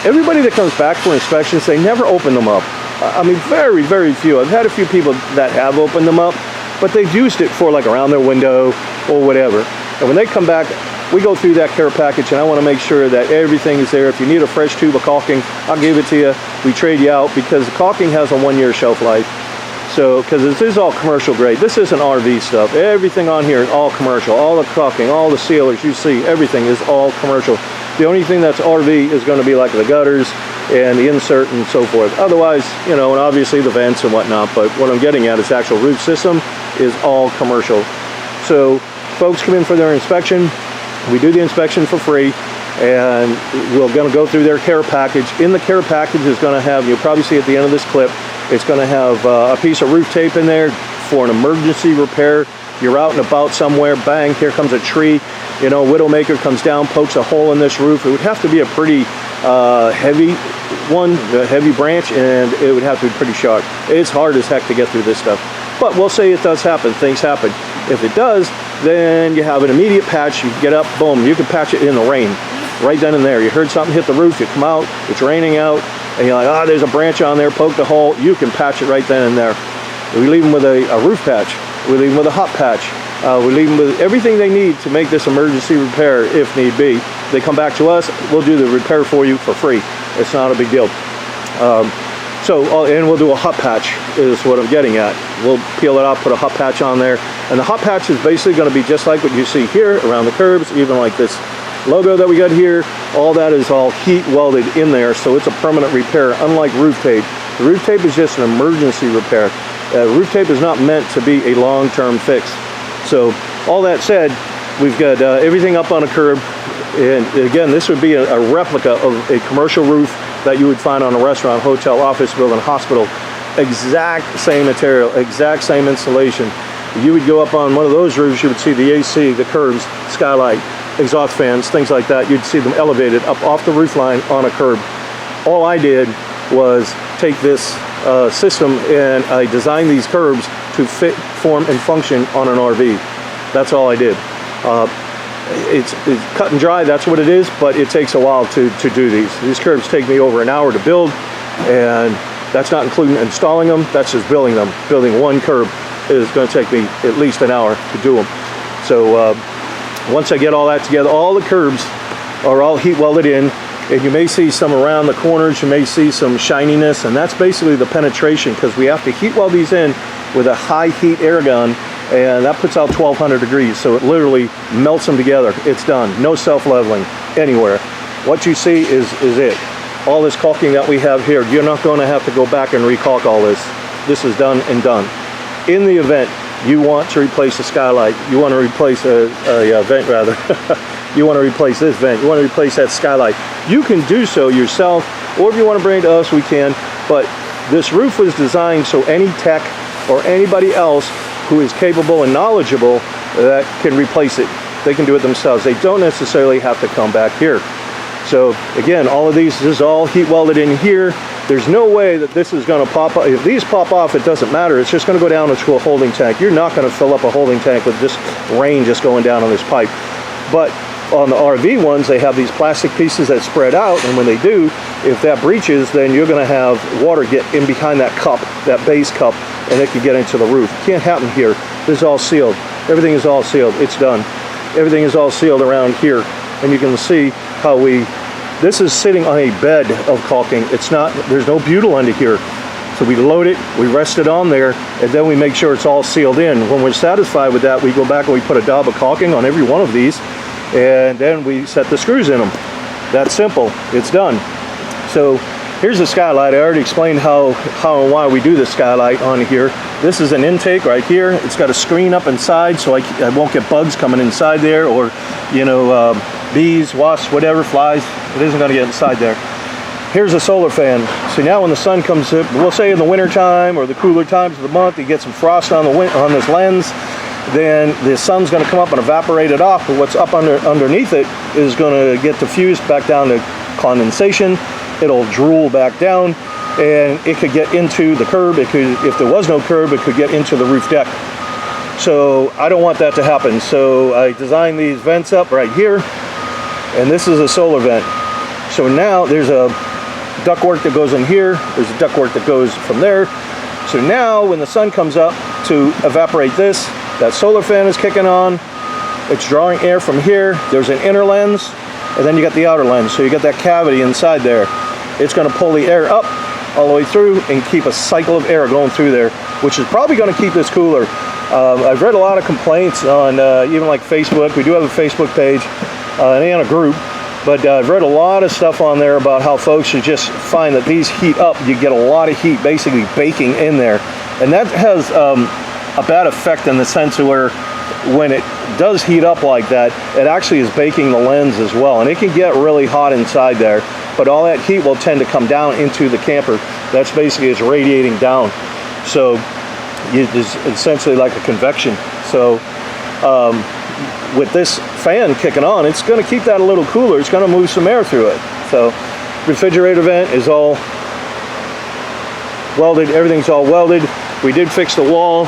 Everybody that comes back for inspections, they never open them up. I mean, very, very few. I've had a few people that have opened them up, but they've used it for like around their window or whatever. And when they come back, we go through that care package, and I want to make sure that everything is there. If you need a fresh tube of caulking, I'll give it to you. We trade you out because the caulking has a 1-year shelf life. So, because this is all commercial grade. This isn't RV stuff. Everything on here is all commercial. All the caulking, all the sealers you see, everything is all commercial. The only thing that's RV is going to be like the gutters and the insert and so forth. Otherwise, you know, and obviously the vents and whatnot, but what I'm getting at is the actual roof system is all commercial. So folks come in for their inspection. We do the inspection for free, and we're going to go through their care package. In the care package is going to have, you'll probably see at the end of this clip, it's going to have a piece of roof tape in there for an emergency repair. You're out and about somewhere, bang, here comes a tree. You know, Widowmaker comes down, pokes a hole in this roof. It would have to be a pretty heavy one, a heavy branch, and it would have to be pretty sharp. It's hard as heck to get through this stuff. But we'll say it does happen, things happen. If it does, then you have an immediate patch. You get up, boom, you can patch it in the rain. Right then and there. You heard something hit the roof, you come out, it's raining out, and you're like, oh, there's a branch on there, poke the hole. You can patch it right then and there. We leave them with a roof patch. We leave them with a hot patch. We leave them with everything they need to make this emergency repair if need be. They come back to us, we'll do the repair for you for free. It's not a big deal. And we'll do a hot patch is what I'm getting at. We'll peel it off, put a hot patch on there. And the hot patch is basically going to be just like what you see here around the curbs, even like this logo that we got here. All that is all heat welded in there, so it's a permanent repair, unlike roof tape. The roof tape is just an emergency repair. Roof tape is not meant to be a long-term fix. So all that said, we've got everything up on a curb. And again, this would be a replica of a commercial roof that you would find on a restaurant, hotel, office building, hospital. Exact same material, exact same installation. You would go up on one of those roofs, you would see the AC, the curbs, skylight, exhaust fans, things like that. You'd see them elevated up off the roof line on a curb. All I did was take this system and I designed these curbs to fit, form, and function on an RV. That's all I did. It's cut and dry, that's what it is, but it takes a while to do these. These curbs take me over an hour to build, and that's not including installing them, that's just building them. Building one curb is going to take me at least an hour to do them. So once I get all that together, all the curbs are all heat welded in, and you may see some around the corners, you may see some shininess, and that's basically the penetration, because we have to heat weld these in with a high heat air gun, and that puts out 1200 degrees, so it literally melts them together. It's done. No self-leveling anywhere. What you see is it. All this caulking that we have here, you're not going to have to go back and recaulk all this. This is done and done. In the event you want to replace a skylight, you want to replace a vent rather, you want to replace this vent, you want to replace that skylight, you can do so yourself, or if you want to bring it to us, we can. But this roof was designed so any tech or anybody else who is capable and knowledgeable that can replace it, they can do it themselves. They don't necessarily have to come back here. So again, all of these, this is all heat welded in here. There's no way that this is going to pop up. If these pop off, it doesn't matter. It's just going to go down into a holding tank. You're not going to fill up a holding tank with just rain just going down on this pipe. But On the RV ones, they have these plastic pieces that spread out, and when they do, if that breaches, then you're going to have water get in behind that cup, that base cup, and it can get into the roof. Can't happen here. This is all sealed. Everything is all sealed. It's done. Everything is all sealed around here, and you can see how this is sitting on a bed of caulking. It's not, there's no butyl under here. So we load it, we rest it on there, and then we make sure it's all sealed in. When we're satisfied with that, we go back and we put a dab of caulking on every one of these, and then we set the screws in them. That's simple. It's done. So here's the skylight. I already explained how and why we do the skylight on here. This is an intake right here. It's got a screen up inside, so I won't get bugs coming inside there, or bees, wasps, whatever, flies. It isn't going to get inside there. Here's a solar fan. So now when the sun comes up, we'll say in the winter time or the cooler times of the month, you get some frost on this lens, then the sun's going to come up and evaporate it off, but what's up underneath it is going to get diffused back down to condensation. It'll drool back down, and it could get into the curb. It could, if there was no curb, it could get into the roof deck. So I don't want that to happen. So I designed these vents up right here, and this is a solar vent. So now there's a ductwork that goes in here, there's a ductwork that goes from there. So now when the sun comes up to evaporate this, that solar fan is kicking on, it's drawing air from here, there's an inner lens, and then you got the outer lens. So you got that cavity inside there. It's going to pull the air up all the way through and keep a cycle of air going through there, which is probably going to keep this cooler. I've read a lot of complaints on even like Facebook. We do have a Facebook page and on a group. But I've read a lot of stuff on there about how folks should just find that these heat up. You get a lot of heat basically baking in there. And that has a bad effect in the sense of where when it does heat up like that, it actually is baking the lens as well. And it can get really hot inside there. But all that heat will tend to come down into the camper. That's basically it's radiating down. So it's essentially like a convection. So with this fan kicking on, it's going to keep that a little cooler. It's going to move some air through it. So refrigerator vent is all welded. Everything's all welded. We did fix the wall.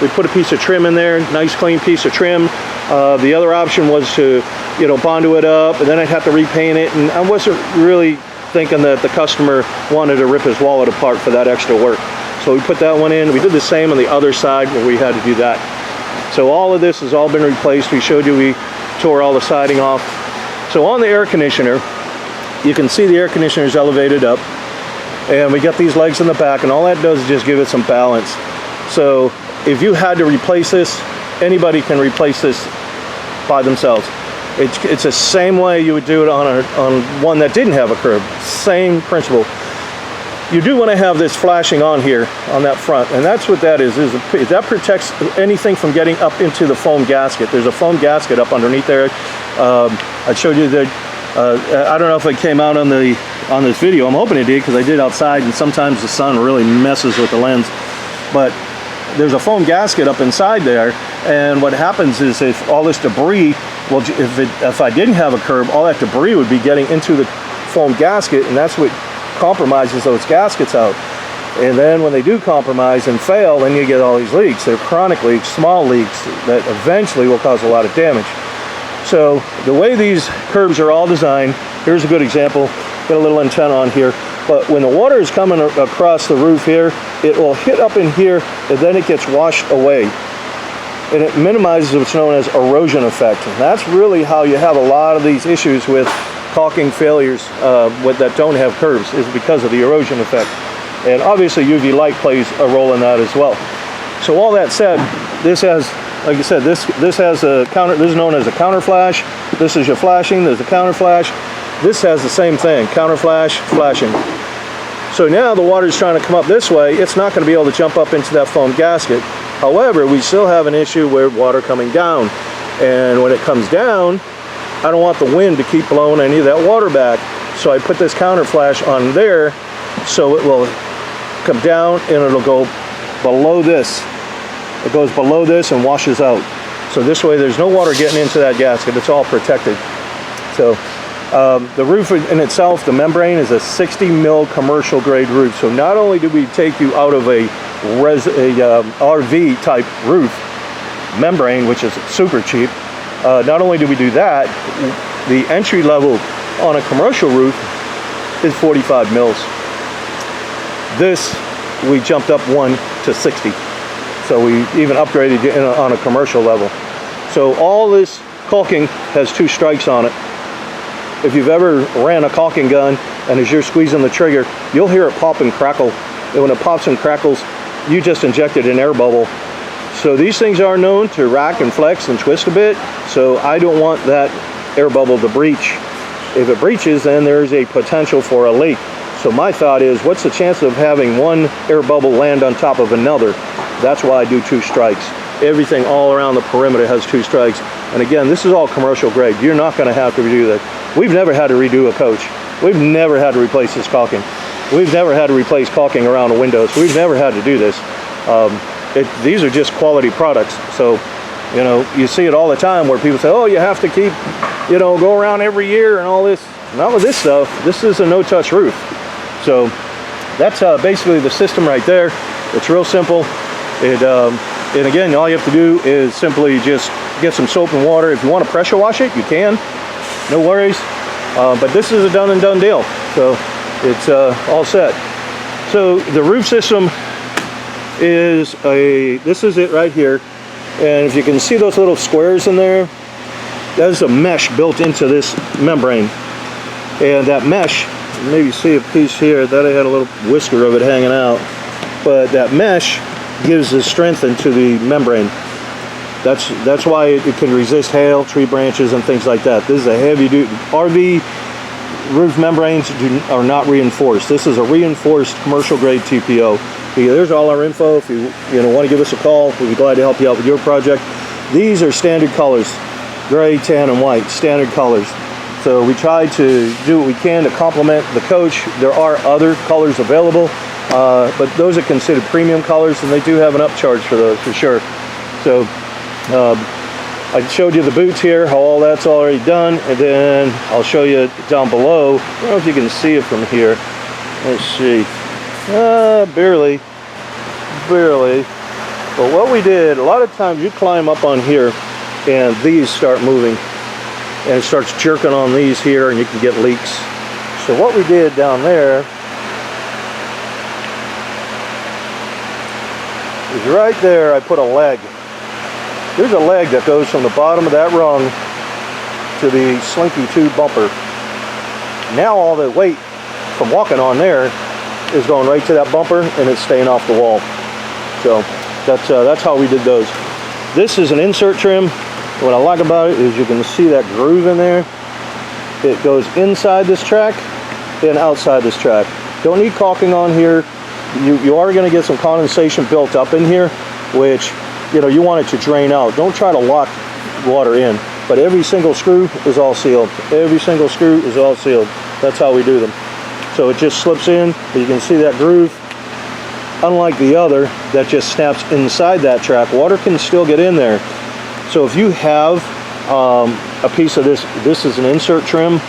We put a piece of trim in there, nice clean piece of trim. The other option was to, bondo it up, and then I'd have to repaint it. And I wasn't really thinking that the customer wanted to rip his wallet apart for that extra work. So we put that one in. We did the same on the other side where we had to do that. So all of this has all been replaced. We showed you we tore all the siding off. So on the air conditioner, you can see the air conditioner is elevated up, and we got these legs in the back, and all that does is just give it some balance. So if you had to replace this, anybody can replace this by themselves. It's the same way you would do it on one that didn't have a curb. Same principle. You do want to have this flashing on here on that front, and that's what that is that protects anything from getting up into the foam gasket. There's a foam gasket up underneath there. I showed you that. I don't know if it came out on this video. I'm hoping it did, because I did outside, and sometimes the sun really messes with the lens. But there's a foam gasket up inside there, and what happens is if all this debris, well, if I didn't have a curb, all that debris would be getting into the foam gasket, and that's what compromises those gaskets out. And then when they do compromise and fail, then you get all these leaks. They're chronic leaks, small leaks that eventually will cause a lot of damage. So the way these curbs are all designed, here's a good example. Got a little antenna on here, but when the water is coming across the roof here, it will hit up in here, and then it gets washed away, and it minimizes what's known as erosion effect. And that's really how you have a lot of these issues with caulking failures that don't have curbs, is because of the erosion effect. And obviously UV light plays a role in that as well. So all that said, this has, like I said, this has a counter. This is known as a counter flash. This is your flashing. There's a counter flash. This has the same thing, counter flash, flashing. So now the water is trying to come up this way. It's not going to be able to jump up into that foam gasket. However, we still have an issue with water coming down. And when it comes down, I don't want the wind to keep blowing any of that water back. So I put this counter flash on there, so it will come down and it'll go below this. It goes below this and washes out. So this way there's no water getting into that gasket. It's all protected. So the roof in itself, the membrane, is a 60 mil commercial grade roof. So not only do we take you out of a RV type roof membrane, which is super cheap, Not only do we do that, the entry level on a commercial roof is 45 mils. This, we jumped up one to 60. So we even upgraded it on a commercial level. So all this caulking has 2 strikes on it. If you've ever ran a caulking gun and as you're squeezing the trigger, you'll hear it pop and crackle. And when it pops and crackles, you just injected an air bubble. So these things are known to rack and flex and twist a bit. So I don't want that air bubble to breach. If it breaches, then there's a potential for a leak. So my thought is, what's the chance of having one air bubble land on top of another? That's why I do 2 strikes. Everything all around the perimeter has 2 strikes. And again, this is all commercial grade. You're not going to have to redo that. We've never had to redo a coach. We've never had to replace this caulking. We've never had to replace caulking around the windows. We've never had to do this. These are just quality products. So, you know, you see it all the time where people say, oh, you have to keep, you know, go around every year and all this. Not with this stuff. This is a no-touch roof. So that's basically the system right there. It's real simple. And again, all you have to do is simply just get some soap and water. If you want to pressure wash it, you can. No worries. But this is a done and done deal. So it's all set. So the roof system is this is it right here. And if you can see those little squares in there, there's a mesh built into this membrane. And that mesh, maybe see a piece here, that I had a little whisker of it hanging out. But that mesh gives the strength into the membrane. That's why it can resist hail, tree branches, and things like that. This is a heavy duty. RV roof membranes are not reinforced. This is a reinforced commercial grade TPO. There's all our info. If you want to give us a call, we'll be glad to help you out with your project. These are standard colors: gray, tan, and white. Standard colors. So we try to do what we can to complement the coach. There are other colors available, but those are considered premium colors, and they do have an upcharge for those for sure. So I showed you the boots here, how all that's already done, and then I'll show you down below. I don't know if you can see it from here. Let's see. Barely. But what we did, a lot of times you climb up on here and these start moving and it starts jerking on these here and you can get leaks. So what we did down there is right there I put a leg. There's a leg that goes from the bottom of that rung to the slinky tube bumper. Now all the weight from walking on there is going right to that bumper and it's staying off the wall. So that's how we did those. This is an insert trim. What I like about it is you can see that groove in there. It goes inside this track and outside this track. Don't need caulking on here. You are going to get some condensation built up in here, which you want it to drain out. Don't try to lock water in. But every single screw is all sealed. Every single screw is all sealed. That's how we do them. So it just slips in. You can see that groove. Unlike the other that just snaps inside that track, water can still get in there. So if you have a piece of this is an insert trim.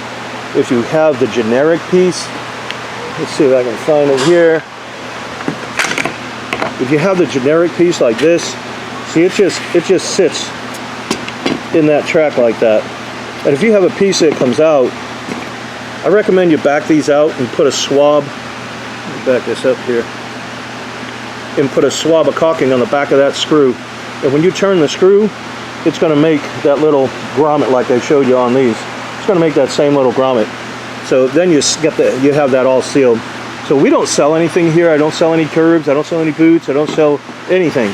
If you have the generic piece, let's see if I can find it here. If you have the generic piece like this, see it just sits in that track like that. And if you have a piece that comes out, I recommend you back these out and put a swab. Let me back this up here. And put a swab of caulking on the back of that screw. And when you turn the screw, it's going to make that little grommet like I showed you on these. It's going to make that same little grommet. So then you have that all sealed. So we don't sell anything here. I don't sell any curbs. I don't sell any boots. I don't sell anything.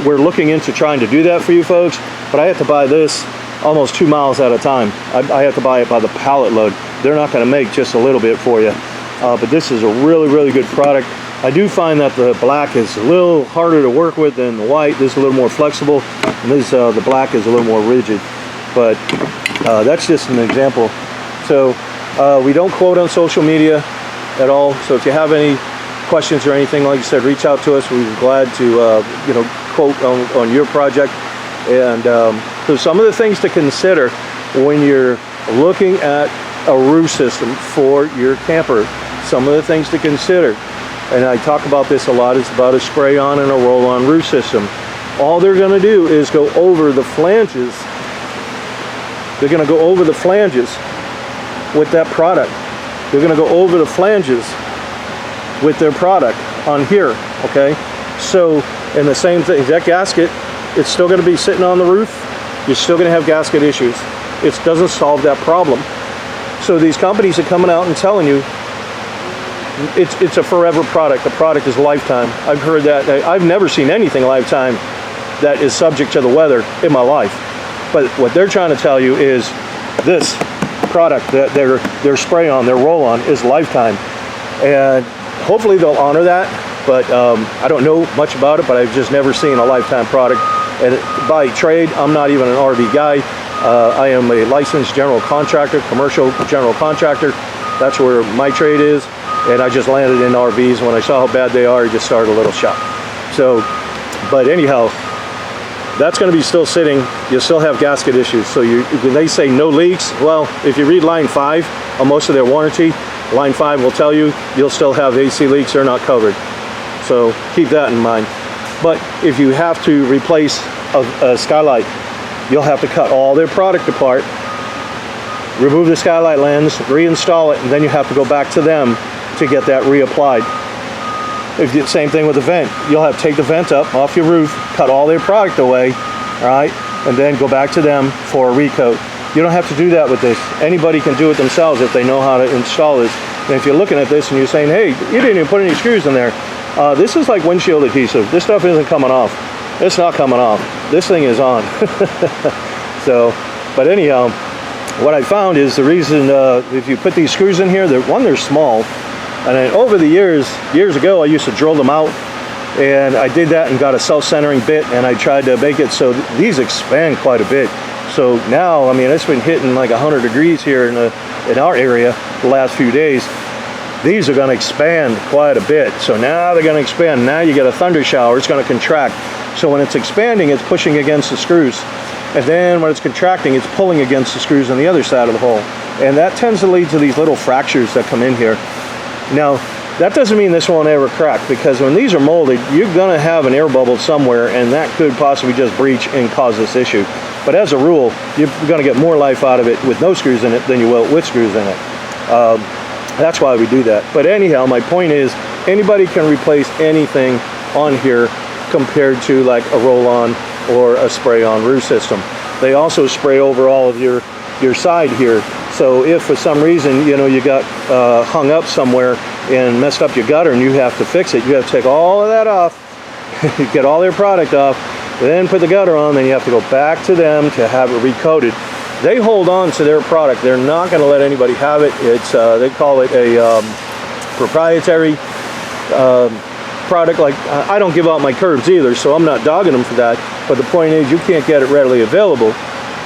We're looking into trying to do that for you folks, but I have to buy this almost 2 miles at a time. I have to buy it by the pallet load. They're not going to make just a little bit for you. But this is a really, really good product. I do find that the black is a little harder to work with than the white. This is a little more flexible, and this the black is a little more rigid. But that's just an example. So we don't quote on social media at all. So if you have any questions or anything, like I said, reach out to us. We'd be glad to quote on your project. And so some of the things to consider when you're looking at a roof system for your camper. Some of the things to consider. And I talk about this a lot. It's about a spray on and a roll on roof system. All they're going to do is go over the flanges they're going to go over the flanges with that product. They're going to go over the flanges with their product on here, okay? So, and the same thing, that gasket, it's still going to be sitting on the roof. You're still going to have gasket issues. It doesn't solve that problem. So these companies are coming out and telling you it's a forever product. The product is lifetime. I've heard that. I've never seen anything lifetime that is subject to the weather in my life. But what they're trying to tell you is this product, that their spray on, their roll on is lifetime. And hopefully they'll honor that. But I don't know much about it, but I've just never seen a lifetime product. And by trade, I'm not even an RV guy. I am a licensed general contractor, commercial general contractor. That's where my trade is. And I just landed in RVs. When I saw how bad they are, I just started a little shop. So, but anyhow, that's going to be still sitting. You'll still have gasket issues. So when they say no leaks, well, if you read line 5 on most of their warranty, line 5 will tell you you'll still have AC leaks. They're not covered. So keep that in mind. But if you have to replace a skylight, you'll have to cut all their product apart, remove the skylight lens, reinstall it, and then you have to go back to them to get that reapplied. If you do the same thing with the vent, you'll have to take the vent up off your roof, cut all their product away, all right, and then go back to them for a recoat. You don't have to do that with this. Anybody can do it themselves if they know how to install this. And if you're looking at this and you're saying, hey, you didn't even put any screws in there, this is like windshield adhesive. This stuff isn't coming off. It's not coming off. This thing is on. So, but anyhow, what I found is the reason if you put these screws in here, they're small. And then over the years ago, I used to drill them out, and I did that and got a self-centering bit, and I tried to make it so these expand quite a bit. So now, I mean, it's been hitting like 100 degrees here in our area the last few days. These are going to expand quite a bit. So now they're going to expand. Now you get a thunder shower, it's going to contract. So when it's expanding, it's pushing against the screws. And then when it's contracting, it's pulling against the screws on the other side of the hole. And that tends to lead to these little fractures that come in here. Now, that doesn't mean this won't ever crack, because when these are molded, you're going to have an air bubble somewhere, and that could possibly just breach and cause this issue. But as a rule, you're going to get more life out of it with no screws in it than you will with screws in it. That's why we do that. But anyhow, my point is, anybody can replace anything on here compared to like a roll-on or a spray-on roof system. They also spray over all of your side here. So if for some reason, you know, you got hung up somewhere and messed up your gutter and you have to fix it, you have to take all of that off, get all their product off, then put the gutter on, then you have to go back to them to have it recoated. They hold on to their product. They're not going to let anybody have it. It's they call it a proprietary product. Like, I don't give out my curbs either, so I'm not dogging them for that. But the point is, you can't get it readily available.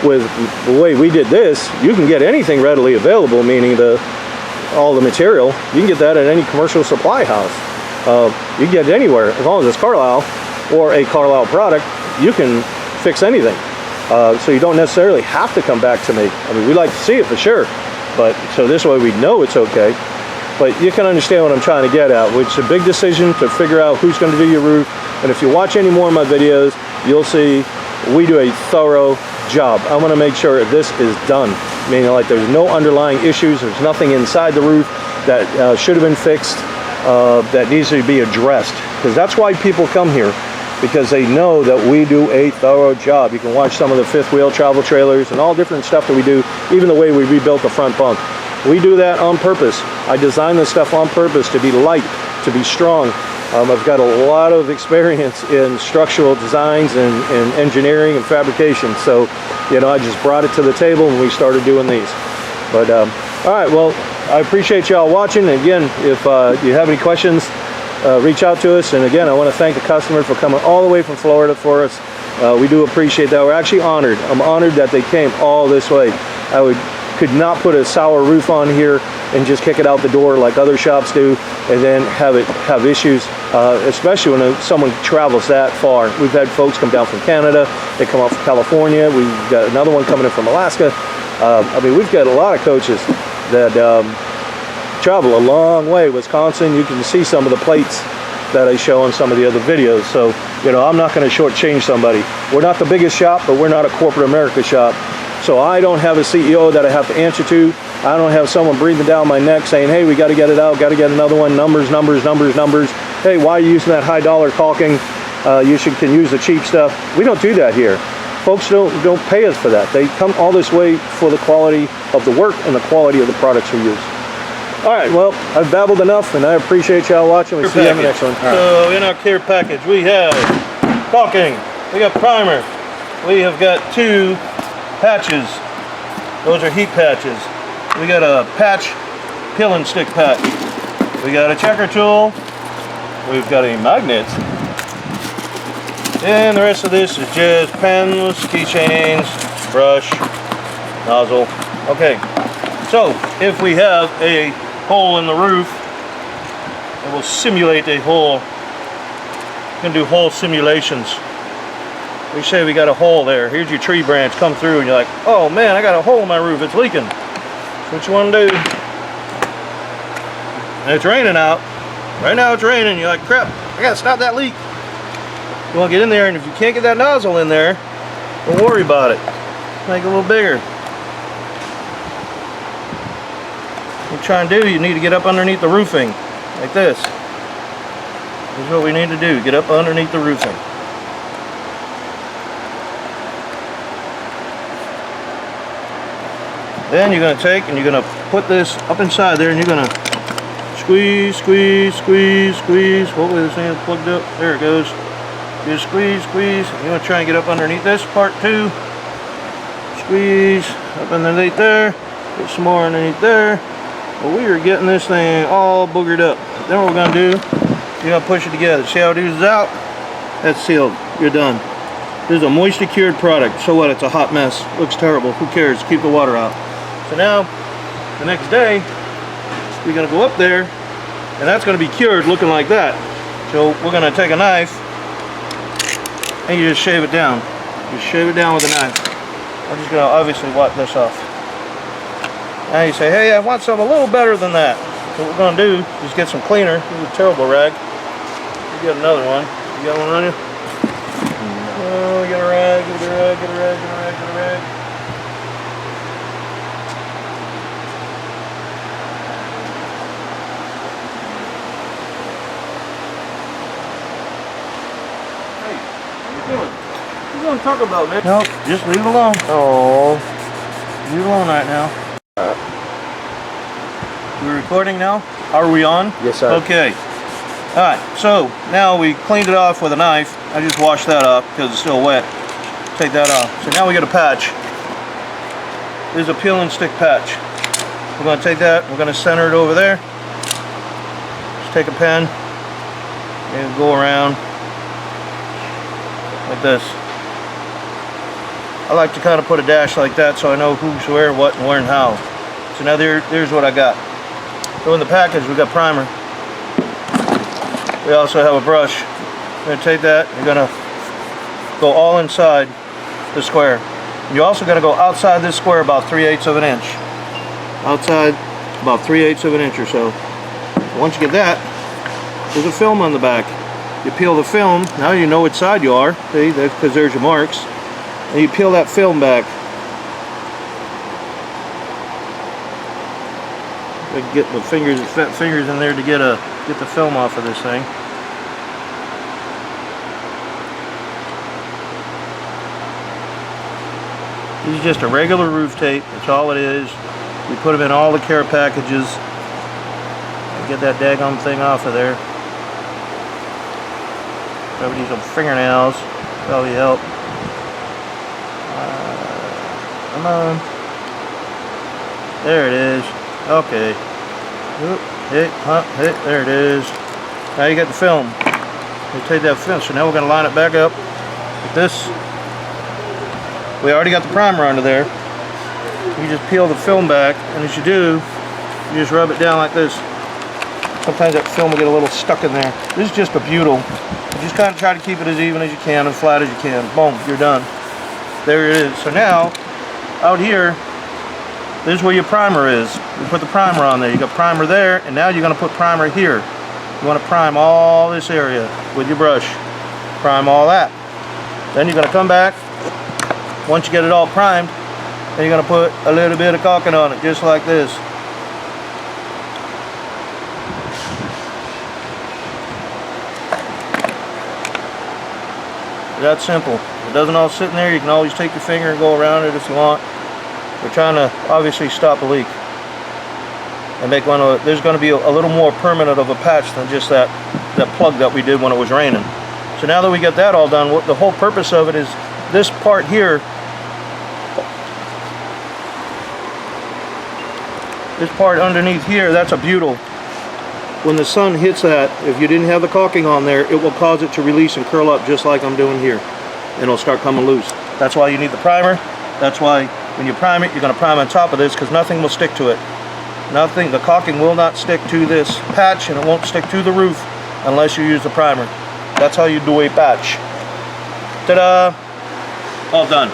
With the way we did this, you can get anything readily available, meaning all the material. You can get that at any commercial supply house. You can get it anywhere. As long as it's Carlisle or a Carlisle product, you can fix anything. So you don't necessarily have to come back to me. I mean, we like to see it for sure, but so this way we know it's okay. But you can understand what I'm trying to get at, which is a big decision to figure out who's going to do your roof. And if you watch any more of my videos, you'll see we do a thorough job. I want to make sure this is done, meaning like there's no underlying issues, there's nothing inside the roof that should have been fixed, that needs to be addressed, because that's why people come here, because they know that we do a thorough job. You can watch some of the fifth wheel travel trailers and all different stuff that we do, even the way we rebuilt the front bunk. We do that on purpose. I designed this stuff on purpose to be light, to be strong. I've got a lot of experience in structural designs and engineering and fabrication. So, you know, I just brought it to the table and we started doing these. But, all right, well, I appreciate y'all watching. Again, if you have any questions, reach out to us. And again, I want to thank the customer for coming all the way from Florida for us. We do appreciate that. We're actually honored. I'm honored that they came all this way. Could not put a sour roof on here and just kick it out the door like other shops do, and then have issues, especially when someone travels that far. We've had folks come down from Canada, they come up from California, we've got another one coming in from Alaska. I mean, we've got a lot of coaches that travel a long way. Wisconsin, you can see some of the plates that I show on some of the other videos. So, you know, I'm not going to shortchange somebody. We're not the biggest shop, but we're not a corporate America shop. So I don't have a CEO that I have to answer to. I don't have someone breathing down my neck saying, hey, we got to get it out, got to get another one, numbers. Hey, why are you using that high dollar caulking? You can use the cheap stuff. We don't do that here. Folks don't pay us for that. They come all this way for the quality of the work and the quality of the products we use. All right, well, I've babbled enough, and I appreciate y'all watching. We'll see you on the next one. So in our care package, we have caulking, we got primer, we have got 2 patches. Those are heat patches. We got a patch peel and stick patch. We got a checker tool. We've got a magnet. And the rest of this is just pens, keychains, brush, nozzle. Okay, so if we have a hole in the roof, and we'll simulate a hole. We're gonna do hole simulations. We say we got a hole there. Here's your tree branch come through, and you're like, oh man, I got a hole in my roof, it's leaking. So what you want to do? And it's raining out. Right now it's raining. You're like, crap, I gotta stop that leak. You want to get in there, and if you can't get that nozzle in there, don't worry about it. Make it a little bigger. What you're trying to do, you need to get up underneath the roofing, like this. This is what we need to do, get up underneath the roofing. Then you're going to take and you're going to put this up inside there, and you're going to squeeze. Hopefully this thing is plugged up. There it goes. Just squeeze. You're going to try and get up underneath this part too. Squeeze up underneath there. Put some more underneath there. Well, we are getting this thing all boogered up. Then what we're going to do, you're going to push it together. See how it oozes out? That's sealed. You're done. This is a moisture cured product. So what? It's a hot mess. Looks terrible. Who cares? Keep the water out. So now, the next day, we're going to go up there, and that's going to be cured looking like that. So we're going to take a knife, and you just shave it down. Just shave it down with a knife. I'm just going to obviously wipe this off. Now you say, hey, I want something a little better than that. So what we're going to do is get some cleaner. This is a terrible rag. You got another one. You got one on you? Oh, get a rag, get a rag. Hey, what are you doing? What are you going to talk about, man? Nope, just leave it alone. Oh, leave it alone right now. We're recording now? Are we on? Yes, sir. Okay. Alright, so now we cleaned it off with a knife. I just washed that off because it's still wet. Take that off. So now we got a patch. This is a peel and stick patch. We're going to take that, we're going to center it over there. Just take a pen and go around like this. I like to kind of put a dash like that so I know who's where, what, and where, and how. So now there's what I got. So in the package we got primer. We also have a brush. You're going to take that, you're going to go all inside the square. You're also going to go outside this square about 3/8 of an inch. Outside about 3/8 of an inch or so. Once you get that, there's a film on the back. You peel the film, now you know which side you are, see, because there's your marks. And you peel that film back. Get the fat fingers in there to get the film off of this thing. This is just a regular roof tape. That's all it is. We put them in all the care packages. Get that daggone thing off of there. Probably use some fingernails. Probably help. Come on. There it is. Okay. There it is. Now you got the film. You take that film. So now we're going to line it back up with this. We already got the primer under there. You just peel the film back, and as you do, you just rub it down like this. Sometimes that film will get a little stuck in there. This is just a butyl. You just kind of try to keep it as even as you can and flat as you can. Boom, you're done. There it is. So now, out here, this is where your primer is. You put the primer on there. You got primer there, and now you're going to put primer here. You want to prime all this area with your brush. Prime all that. Then you're going to come back. Once you get it all primed, and you're going to put a little bit of caulking on it, just like this. That's simple. It doesn't all sit in there. You can always take your finger and go around it if you want. We're trying to obviously stop a leak and make one of, there's going to be a little more permanent of a patch than just that plug that we did when it was raining. So now that we get that all done, the whole purpose of it is this part here, this part underneath here, that's a butyl. When the sun hits that, if you didn't have the caulking on there, it will cause it to release and curl up just like I'm doing here. And it'll start coming loose. That's why you need the primer. That's why when you prime it, you're going to prime on top of this, because nothing will stick to it. Nothing, the caulking will not stick to this patch, and it won't stick to the roof unless you use the primer. That's how you do a patch. Ta-da! All done.